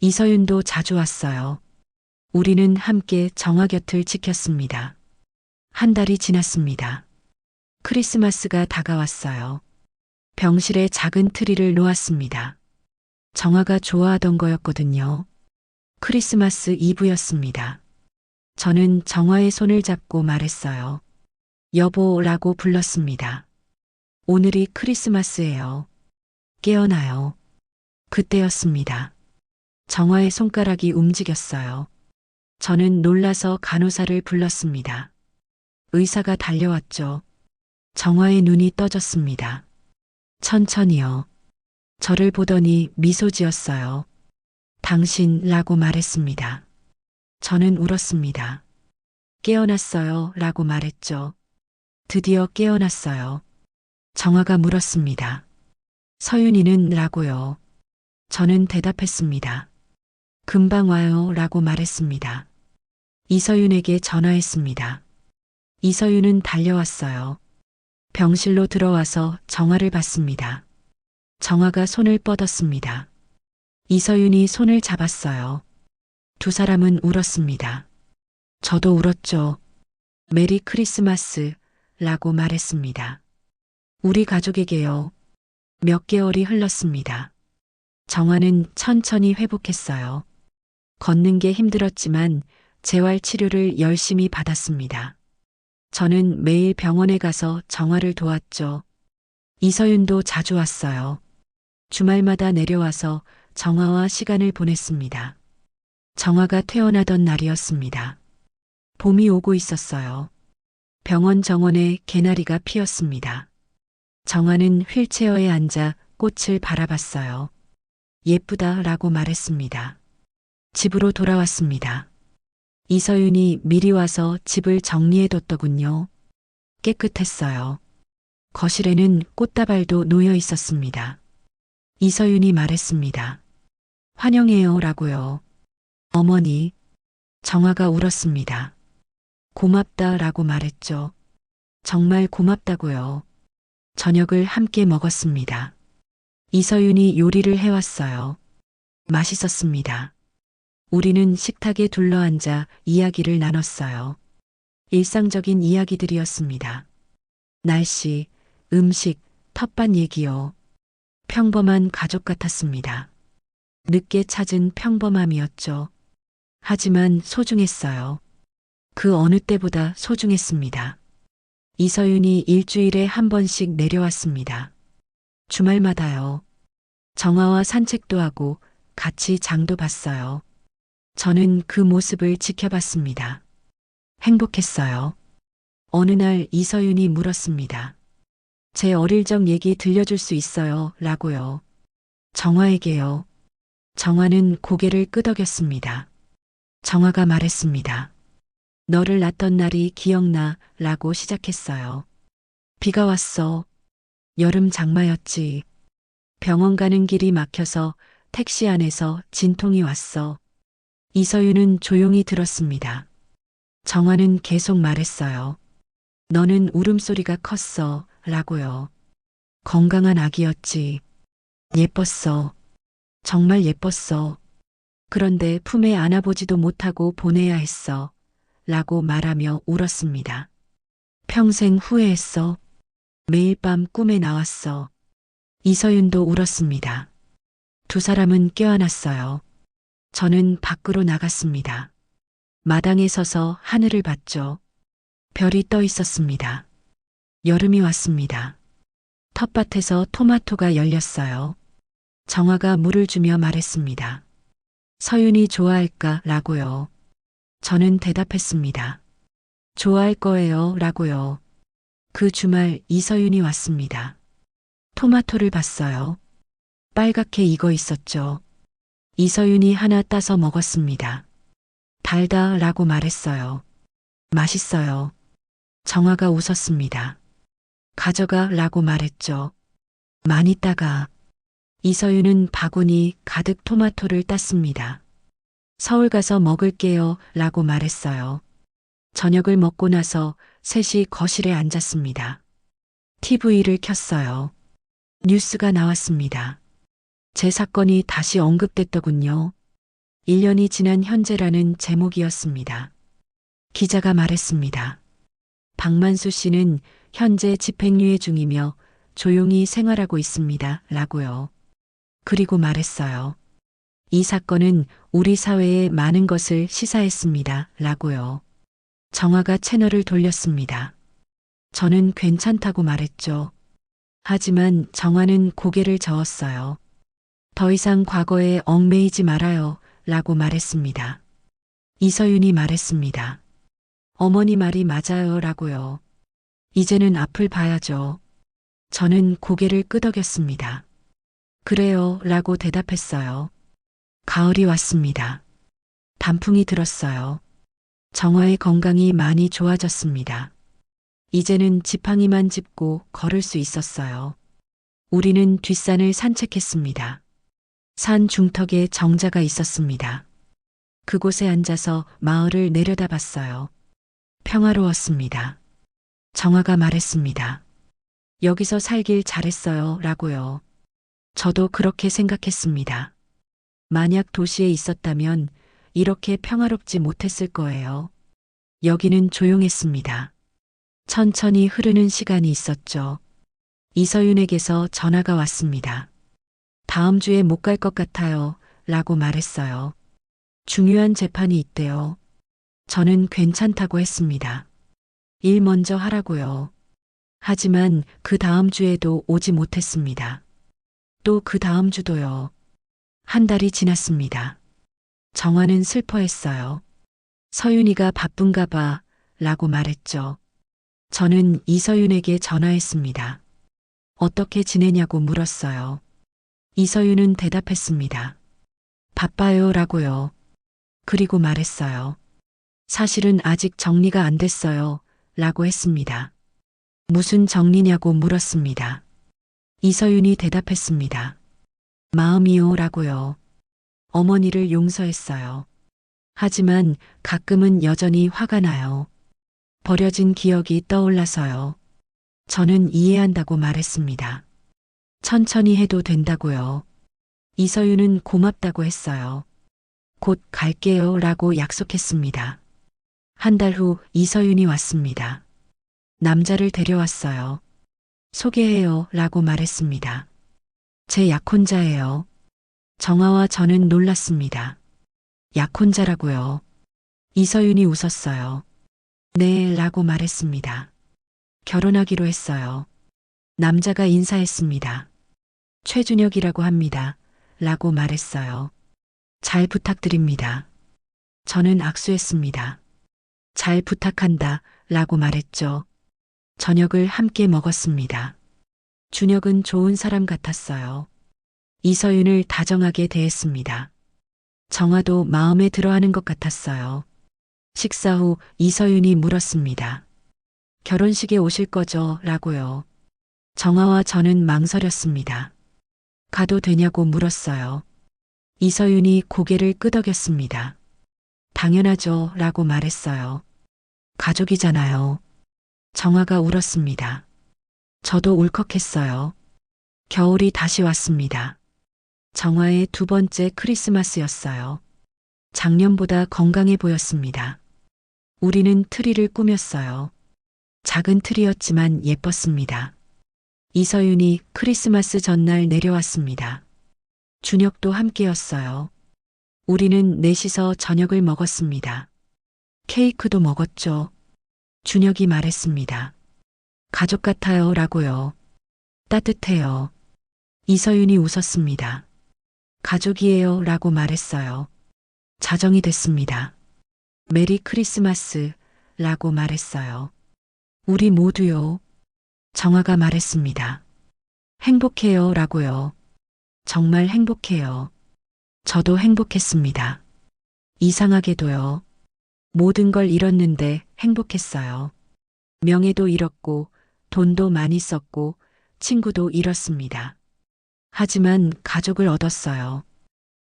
이서윤도 자주 왔어요. 우리는 함께 정화 곁을 지켰습니다. 한 달이 지났습니다. 크리스마스가 다가왔어요. 병실에 작은 트리를 놓았습니다. 정화가 좋아하던 거였거든요. 크리스마스 이브였습니다. 저는 정화의 손을 잡고 말했어요. 여보라고 불렀습니다. 오늘이 크리스마스예요. 깨어나요. 그때였습니다. 정화의 손가락이 움직였어요. 저는 놀라서 간호사를 불렀습니다. 의사가 달려왔죠. 정화의 눈이 떠졌습니다. 천천히요. 저를 보더니 미소 지었어요. 당신라고 말했습니다. 저는 울었습니다. 깨어났어요 라고 말했죠. 드디어 깨어났어요. 정화가 물었습니다. 서윤이는 라고요. 저는 대답했습니다. 금방 와요 라고 말했습니다. 이서윤에게 전화했습니다. 이서윤은 달려왔어요. 병실로 들어와서 정화를 봤습니다. 정화가 손을 뻗었습니다. 이서윤이 손을 잡았어요. 두 사람은 울었습니다. 저도 울었죠. 메리 크리스마스 라고 말했습니다. 우리 가족에게요. 몇 개월이 흘렀습니다. 정화는 천천히 회복했어요. 걷는 게 힘들었지만 재활 치료를 열심히 받았습니다. 저는 매일 병원에 가서 정화를 도왔죠. 이서윤도 자주 왔어요. 주말마다 내려와서 정화와 시간을 보냈습니다. 정화가 퇴원하던 날이었습니다. 봄이 오고 있었어요. 병원 정원에 개나리가 피었습니다. 정화는 휠체어에 앉아 꽃을 바라봤어요. 예쁘다 라고 말했습니다. 집으로 돌아왔습니다. 이서윤이 미리 와서 집을 정리해뒀더군요. 깨끗했어요. 거실에는 꽃다발도 놓여 있었습니다. 이서윤이 말했습니다. 환영해요 라고요. 어머니. 정화가 울었습니다. 고맙다 라고 말했죠. 정말 고맙다고요. 저녁을 함께 먹었습니다. 이서윤이 요리를 해왔어요. 맛있었습니다. 우리는 식탁에 둘러앉아 이야기를 나눴어요. 일상적인 이야기들이었습니다. 날씨, 음식, 텃밭 얘기요. 평범한 가족 같았습니다. 늦게 찾은 평범함이었죠. 하지만 소중했어요. 그 어느 때보다 소중했습니다. 이서윤이 일주일에 한 번씩 내려왔습니다. 주말마다요. 정아와 산책도 하고 같이 장도 봤어요. 저는 그 모습을 지켜봤습니다. 행복했어요. 어느 날 이서윤이 물었습니다. 제 어릴 적 얘기 들려줄 수 있어요? 라고요. 정아에게요. 정아는 고개를 끄덕였습니다. 정아가 말했습니다. 너를 낳던 날이 기억나 라고 시작했어요. 비가 왔어. 여름 장마였지. 병원 가는 길이 막혀서 택시 안에서 진통이 왔어. 이서윤은 조용히 들었습니다. 정아는 계속 말했어요. 너는 울음소리가 컸어 라고요. 건강한 아기였지. 예뻤어. 정말 예뻤어. 그런데 품에 안아보지도 못하고 보내야 했어. 라고 말하며 울었습니다. 평생 후회했어. 매일 밤 꿈에 나왔어. 이서윤도 울었습니다. 두 사람은 껴안았어요. 저는 밖으로 나갔습니다. 마당에 서서 하늘을 봤죠. 별이 떠 있었습니다. 여름이 왔습니다. 텃밭에서 토마토가 열렸어요. 정아가 물을 주며 말했습니다. 서윤이 좋아할까? 라고요. 저는 대답했습니다. 좋아할 거예요. 라고요. 그 주말 이서윤이 왔습니다. 토마토를 봤어요. 빨갛게 익어 있었죠. 이서윤이 하나 따서 먹었습니다. 달다 라고 말했어요. 맛있어요. 정아가 웃었습니다. 가져가 라고 말했죠. 많이 따가. 이서윤은 바구니 가득 토마토를 땄습니다. 서울 가서 먹을게요 라고 말했어요. 저녁을 먹고 나서 셋이 거실에 앉았습니다. TV를 켰어요. 뉴스가 나왔습니다. 제 사건이 다시 언급됐더군요. 1년이 지난 현재라는 제목이었습니다. 기자가 말했습니다. 박만수 씨는 현재 집행유예 중이며 조용히 생활하고 있습니다. 라고요. 그리고 말했어요. 이 사건은 우리 사회에 많은 것을 시사했습니다. 라고요. 정아가 채널을 돌렸습니다. 저는 괜찮다고 말했죠. 하지만 정아는 고개를 저었어요. 더 이상 과거에 얽매이지 말아요. 라고 말했습니다. 이서윤이 말했습니다. 어머니 말이 맞아요. 라고요. 이제는 앞을 봐야죠. 저는 고개를 끄덕였습니다. 그래요. 라고 대답했어요. 가을이 왔습니다. 단풍이 들었어요. 정아의 건강이 많이 좋아졌습니다. 이제는 지팡이만 짚고 걸을 수 있었어요. 우리는 뒷산을 산책했습니다. 산 중턱에 정자가 있었습니다. 그곳에 앉아서 마을을 내려다봤어요. 평화로웠습니다. 정아가 말했습니다. 여기서 살길 잘했어요. 라고요. 저도 그렇게 생각했습니다. 만약 도시에 있었다면 이렇게 평화롭지 못했을 거예요. 여기는 조용했습니다. 천천히 흐르는 시간이 있었죠. 이서윤에게서 전화가 왔습니다. 다음 주에 못 갈 것 같아요. 라고 말했어요. 중요한 재판이 있대요. 저는 괜찮다고 했습니다. 일 먼저 하라고요. 하지만 그 다음 주에도 오지 못했습니다. 또 그 다음 주도요. 한 달이 지났습니다. 정아는 슬퍼했어요. 서윤이가 바쁜가 봐. 라고 말했죠. 저는 이서윤에게 전화했습니다. 어떻게 지내냐고 물었어요. 이서윤은 대답했습니다. 바빠요. 라고요. 그리고 말했어요. 사실은 아직 정리가 안 됐어요. 라고 했습니다. 무슨 정리냐고 물었습니다. 이서윤이 대답했습니다. 마음이요. 라고요. 어머니를 용서했어요. 하지만 가끔은 여전히 화가 나요. 버려진 기억이 떠올라서요. 저는 이해한다고 말했습니다. 천천히 해도 된다고요. 이서윤은 고맙다고 했어요. 곧 갈게요. 라고 약속했습니다. 한 달 후 이서윤이 왔습니다. 남자를 데려왔어요. 소개해요 라고 말했습니다. 제 약혼자예요. 정아와 저는 놀랐습니다. 약혼자라고요. 이서윤이 웃었어요. 네 라고 말했습니다. 결혼하기로 했어요. 남자가 인사했습니다. 최준혁이라고 합니다. 라고 말했어요. 잘 부탁드립니다. 저는 악수했습니다. 잘 부탁한다. 라고 말했죠. 저녁을 함께 먹었습니다. 준혁은 좋은 사람 같았어요. 이서윤을 다정하게 대했습니다. 정아도 마음에 들어하는 것 같았어요. 식사 후 이서윤이 물었습니다. 결혼식에 오실 거죠? 라고요. 정아와 저는 망설였습니다. 가도 되냐고 물었어요. 이서윤이 고개를 끄덕였습니다. 당연하죠. 라고 말했어요. 가족이잖아요. 정아가 울었습니다. 저도 울컥했어요. 겨울이 다시 왔습니다. 정아의 두 번째 크리스마스였어요. 작년보다 건강해 보였습니다. 우리는 트리를 꾸몄어요. 작은 트리였지만 예뻤습니다. 이서윤이 크리스마스 전날 내려왔습니다. 준혁도 함께였어요. 우리는 넷이서 저녁을 먹었습니다. 케이크도 먹었죠. 준혁이 말했습니다. 가족 같아요 라고요. 따뜻해요. 이서윤이 웃었습니다. 가족이에요 라고 말했어요. 자정이 됐습니다. 메리 크리스마스 라고 말했어요. 우리 모두요. 정아가 말했습니다. 행복해요 라고요. 정말 행복해요. 저도 행복했습니다. 이상하게도요. 모든 걸 잃었는데 행복했어요. 명예도 잃었고 돈도 많이 썼고 친구도 잃었습니다. 하지만 가족을 얻었어요.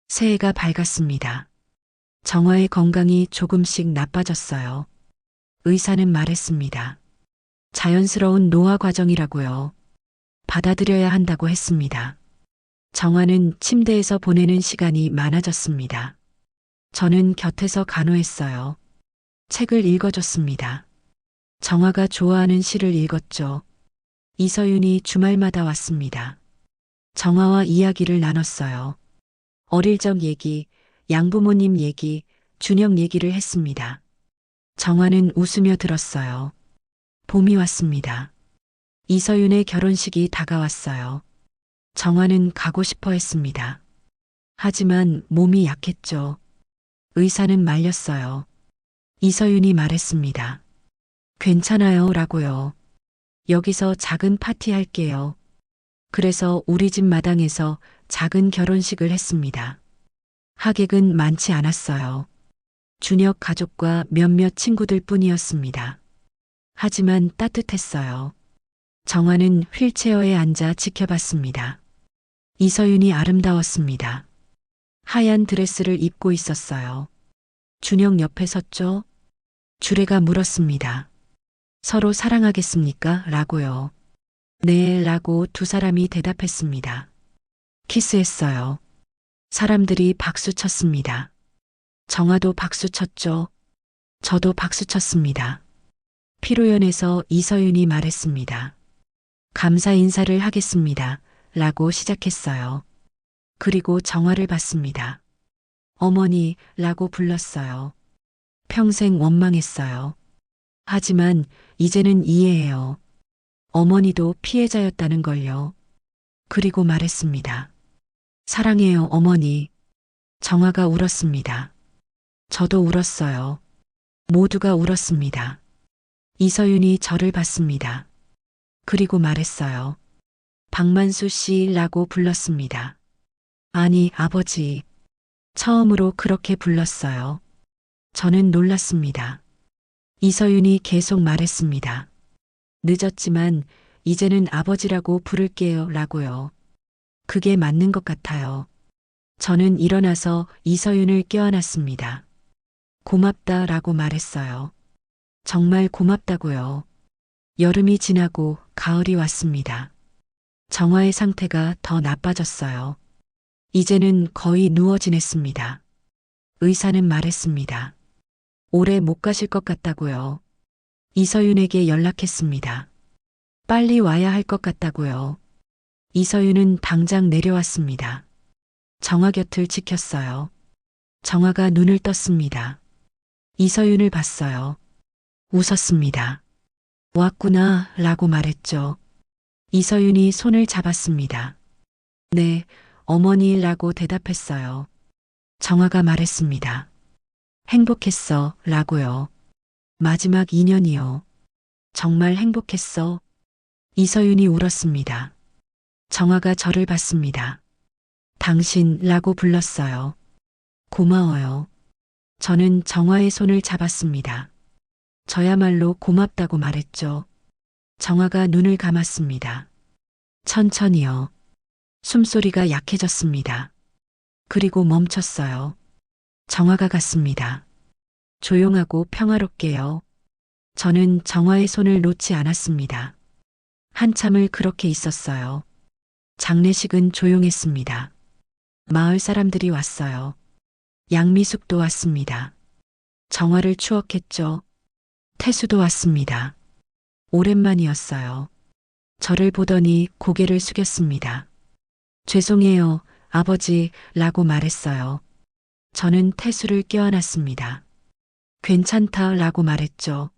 새해가 밝았습니다. 정화의 건강이 조금씩 나빠졌어요. 의사는 말했습니다. 자연스러운 노화 과정이라고요. 받아들여야 한다고 했습니다. 정화는 침대에서 보내는 시간이 많아졌습니다. 저는 곁에서 간호했어요. 책을 읽어줬습니다. 정화가 좋아하는 시를 읽었죠. 이서윤이 주말마다 왔습니다. 정화와 이야기를 나눴어요. 어릴 적 얘기, 양부모님 얘기, 준혁 얘기를 했습니다. 정화는 웃으며 들었어요. 봄이 왔습니다. 이서윤의 결혼식이 다가왔어요. 정화는 가고 싶어 했습니다. 하지만 몸이 약했죠. 의사는 말렸어요. 이서윤이 말했습니다. 괜찮아요 라고요. 여기서 작은 파티 할게요. 그래서 우리 집 마당에서 작은 결혼식을 했습니다. 하객은 많지 않았어요. 준혁 가족과 몇몇 친구들 뿐이었습니다. 하지만 따뜻했어요. 정화는 휠체어에 앉아 지켜봤습니다. 이서윤이 아름다웠습니다. 하얀 드레스를 입고 있었어요. 준혁 옆에 섰죠? 주례가 물었습니다. 서로 사랑하겠습니까? 라고요. 네, 라고 두 사람이 대답했습니다. 키스했어요. 사람들이 박수 쳤습니다. 정화도 박수 쳤죠. 저도 박수 쳤습니다. 피로연에서 이서윤이 말했습니다. 감사 인사를 하겠습니다. 라고 시작했어요. 그리고 정화를 봤습니다. 어머니 라고 불렀어요. 평생 원망했어요. 하지만 이제는 이해해요. 어머니도 피해자였다는 걸요. 그리고 말했습니다. 사랑해요, 어머니. 정화가 울었습니다. 저도 울었어요. 모두가 울었습니다. 이서윤이 저를 봤습니다. 그리고 말했어요. 박만수 씨라고 불렀습니다. 아니, 아버지. 처음으로 그렇게 불렀어요. 저는 놀랐습니다. 이서윤이 계속 말했습니다. 늦었지만 이제는 아버지라고 부를게요 라고요. 그게 맞는 것 같아요. 저는 일어나서 이서윤을 껴안았습니다. 고맙다 라고 말했어요. 정말 고맙다고요. 여름이 지나고 가을이 왔습니다. 정화의 상태가 더 나빠졌어요. 이제는 거의 누워 지냈습니다. 의사는 말했습니다. 올해 못 가실 것 같다고요. 이서윤에게 연락했습니다. 빨리 와야 할 것 같다고요. 이서윤은 당장 내려왔습니다. 정화 곁을 지켰어요. 정화가 눈을 떴습니다. 이서윤을 봤어요. 웃었습니다. 왔구나 라고 말했죠. 이서윤이 손을 잡았습니다. 네, 어머니라고 대답했어요. 정화가 말했습니다. 행복했어 라고요. 마지막 2년이요. 정말 행복했어. 이서윤이 울었습니다. 정화가 저를 봤습니다. 당신라고 불렀어요. 고마워요. 저는 정화의 손을 잡았습니다. 저야말로 고맙다고 말했죠. 정화가 눈을 감았습니다. 천천히요. 숨소리가 약해졌습니다. 그리고 멈췄어요. 정화가 갔습니다. 조용하고 평화롭게요. 저는 정화의 손을 놓지 않았습니다. 한참을 그렇게 있었어요. 장례식은 조용했습니다. 마을 사람들이 왔어요. 양미숙도 왔습니다. 정화를 추억했죠. 태수도 왔습니다. 오랜만이었어요. 저를 보더니 고개를 숙였습니다. 죄송해요, 아버지, 라고 말했어요. 저는 태수를 껴안았습니다. 괜찮다, 라고 말했죠.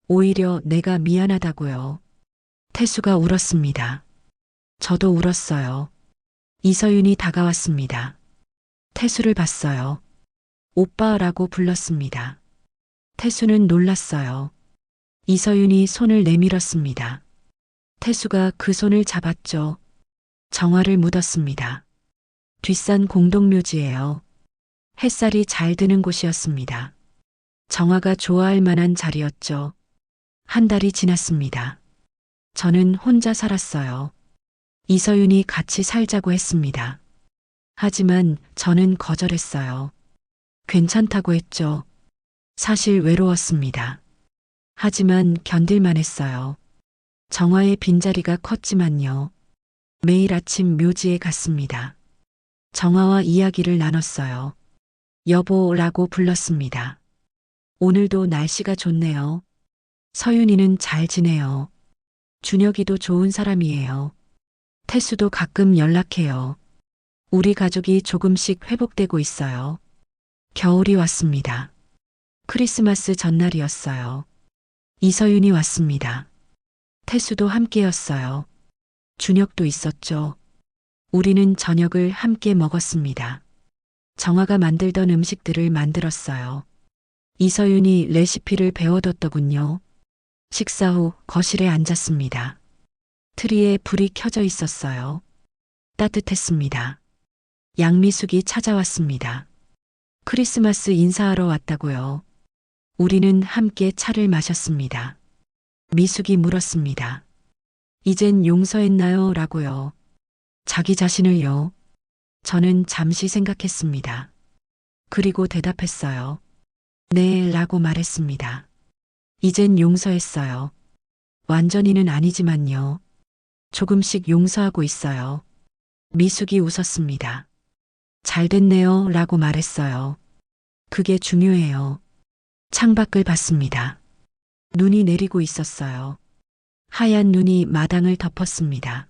오히려 내가 미안하다고요. 태수가 울었습니다. 저도 울었어요. 이서윤이 다가왔습니다. 태수를 봤어요. 오빠라고 불렀습니다. 태수는 놀랐어요. 이서윤이 손을 내밀었습니다. 태수가 그 손을 잡았죠. 정화를 묻었습니다. 뒷산 공동묘지예요. 햇살이 잘 드는 곳이었습니다. 정화가 좋아할 만한 자리였죠. 한 달이 지났습니다. 저는 혼자 살았어요. 이서윤이 같이 살자고 했습니다. 하지만 저는 거절했어요. 괜찮다고 했죠. 사실 외로웠습니다. 하지만 견딜만 했어요. 정화의 빈자리가 컸지만요. 매일 아침 묘지에 갔습니다. 정화와 이야기를 나눴어요. 여보라고 불렀습니다. 오늘도 날씨가 좋네요. 서윤이는 잘 지내요. 준혁이도 좋은 사람이에요. 태수도 가끔 연락해요. 우리 가족이 조금씩 회복되고 있어요. 겨울이 왔습니다. 크리스마스 전날이었어요. 이서윤이 왔습니다. 태수도 함께였어요. 준혁도 있었죠. 우리는 저녁을 함께 먹었습니다. 정화가 만들던 음식들을 만들었어요. 이서윤이 레시피를 배워뒀더군요. 식사 후 거실에 앉았습니다. 트리에 불이 켜져 있었어요. 따뜻했습니다. 양미숙이 찾아왔습니다. 크리스마스 인사하러 왔다고요. 우리는 함께 차를 마셨습니다. 미숙이 물었습니다. 이젠 용서했나요? 라고요. 자기 자신을요. 저는 잠시 생각했습니다. 그리고 대답했어요. 네, 라고 말했습니다. 이젠 용서했어요. 완전히는 아니지만요. 조금씩 용서하고 있어요. 미숙이 웃었습니다. 잘 됐네요, 라고 말했어요. 그게 중요해요. 창밖을 봤습니다. 눈이 내리고 있었어요. 하얀 눈이 마당을 덮었습니다.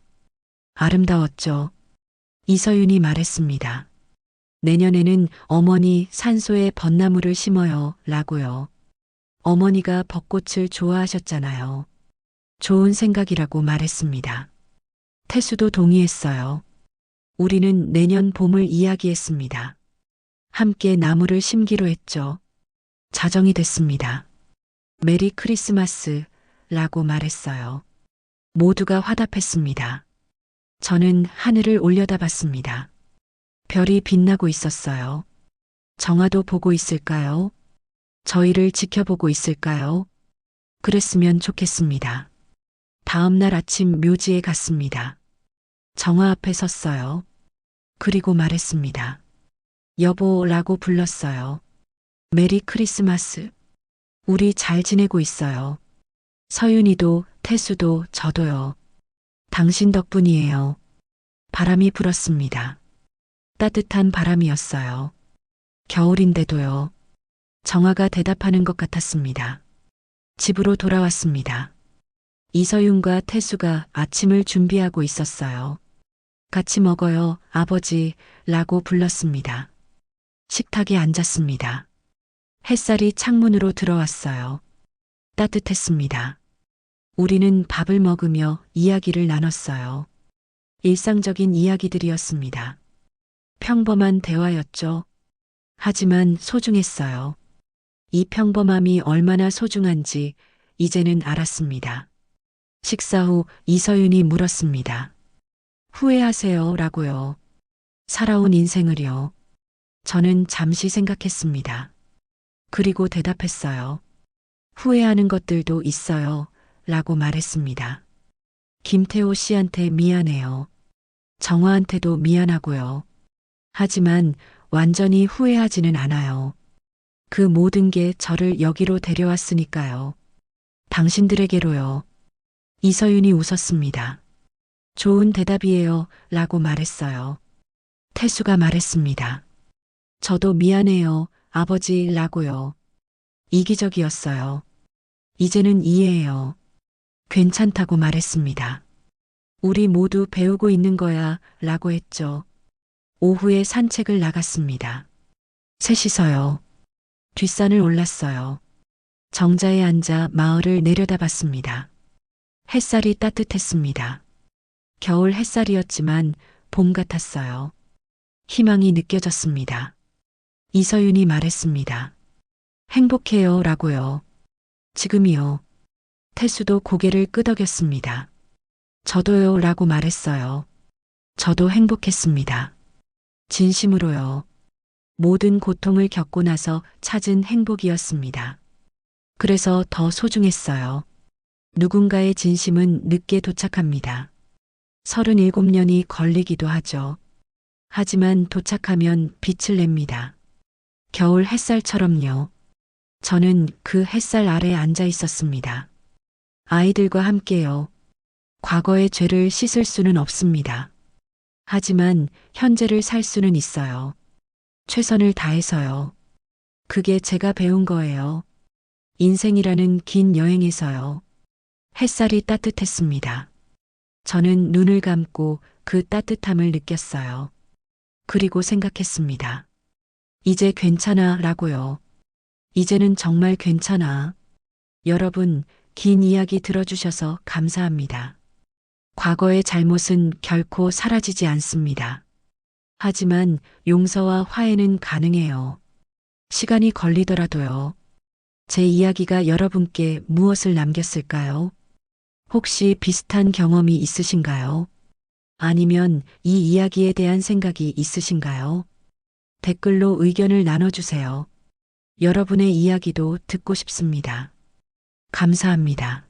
아름다웠죠. 이서윤이 말했습니다. 내년에는 어머니 산소에 벚나무를 심어요, 라고요. 어머니가 벚꽃을 좋아하셨잖아요. 좋은 생각이라고 말했습니다. 태수도 동의했어요. 우리는 내년 봄을 이야기했습니다. 함께 나무를 심기로 했죠. 자정이 됐습니다. 메리 크리스마스 라고 말했어요. 모두가 화답했습니다. 저는 하늘을 올려다봤습니다. 별이 빛나고 있었어요. 정화도 보고 있을까요? 저희를 지켜보고 있을까요? 그랬으면 좋겠습니다. 다음 날 아침 묘지에 갔습니다. 정화 앞에 섰어요. 그리고 말했습니다. 여보라고 불렀어요. 메리 크리스마스. 우리 잘 지내고 있어요. 서윤이도, 태수도, 저도요. 당신 덕분이에요. 바람이 불었습니다. 따뜻한 바람이었어요. 겨울인데도요. 정화가 대답하는 것 같았습니다. 집으로 돌아왔습니다. 이서윤과 태수가 아침을 준비하고 있었어요. 같이 먹어요, 아버지, 라고 불렀습니다. 식탁에 앉았습니다. 햇살이 창문으로 들어왔어요. 따뜻했습니다. 우리는 밥을 먹으며 이야기를 나눴어요. 일상적인 이야기들이었습니다. 평범한 대화였죠. 하지만 소중했어요. 이 평범함이 얼마나 소중한지 이제는 알았습니다. 식사 후 이서윤이 물었습니다. 후회하세요? 라고요. 살아온 인생을요. 저는 잠시 생각했습니다. 그리고 대답했어요. 후회하는 것들도 있어요. 라고 말했습니다. 김태호 씨한테 미안해요. 정화한테도 미안하고요. 하지만 완전히 후회하지는 않아요. 그 모든 게 저를 여기로 데려왔으니까요. 당신들에게로요. 이서윤이 웃었습니다. 좋은 대답이에요. 라고 말했어요. 태수가 말했습니다. 저도 미안해요. 아버지, 라고요. 이기적이었어요. 이제는 이해해요. 괜찮다고 말했습니다. 우리 모두 배우고 있는 거야, 라고 했죠. 오후에 산책을 나갔습니다. 셋이서요. 뒷산을 올랐어요. 정자에 앉아 마을을 내려다봤습니다. 햇살이 따뜻했습니다. 겨울 햇살이었지만 봄 같았어요. 희망이 느껴졌습니다. 이서윤이 말했습니다. 행복해요, 라고요. 지금이요. 태수도 고개를 끄덕였습니다. 저도요, 라고 말했어요. 저도 행복했습니다. 진심으로요. 모든 고통을 겪고 나서 찾은 행복이었습니다. 그래서 더 소중했어요. 누군가의 진심은 늦게 도착합니다. 37년이 걸리기도 하죠. 하지만 도착하면 빛을 냅니다. 겨울 햇살처럼요. 저는 그 햇살 아래 앉아 있었습니다. 아이들과 함께요. 과거의 죄를 씻을 수는 없습니다. 하지만 현재를 살 수는 있어요. 최선을 다해서요. 그게 제가 배운 거예요. 인생이라는 긴 여행에서요. 햇살이 따뜻했습니다. 저는 눈을 감고 그 따뜻함을 느꼈어요. 그리고 생각했습니다. 이제 괜찮아, 라고요. 이제는 정말 괜찮아. 여러분, 긴 이야기 들어주셔서 감사합니다. 과거의 잘못은 결코 사라지지 않습니다. 하지만 용서와 화해는 가능해요. 시간이 걸리더라도요. 제 이야기가 여러분께 무엇을 남겼을까요? 혹시 비슷한 경험이 있으신가요? 아니면 이 이야기에 대한 생각이 있으신가요? 댓글로 의견을 나눠주세요. 여러분의 이야기도 듣고 싶습니다. 감사합니다.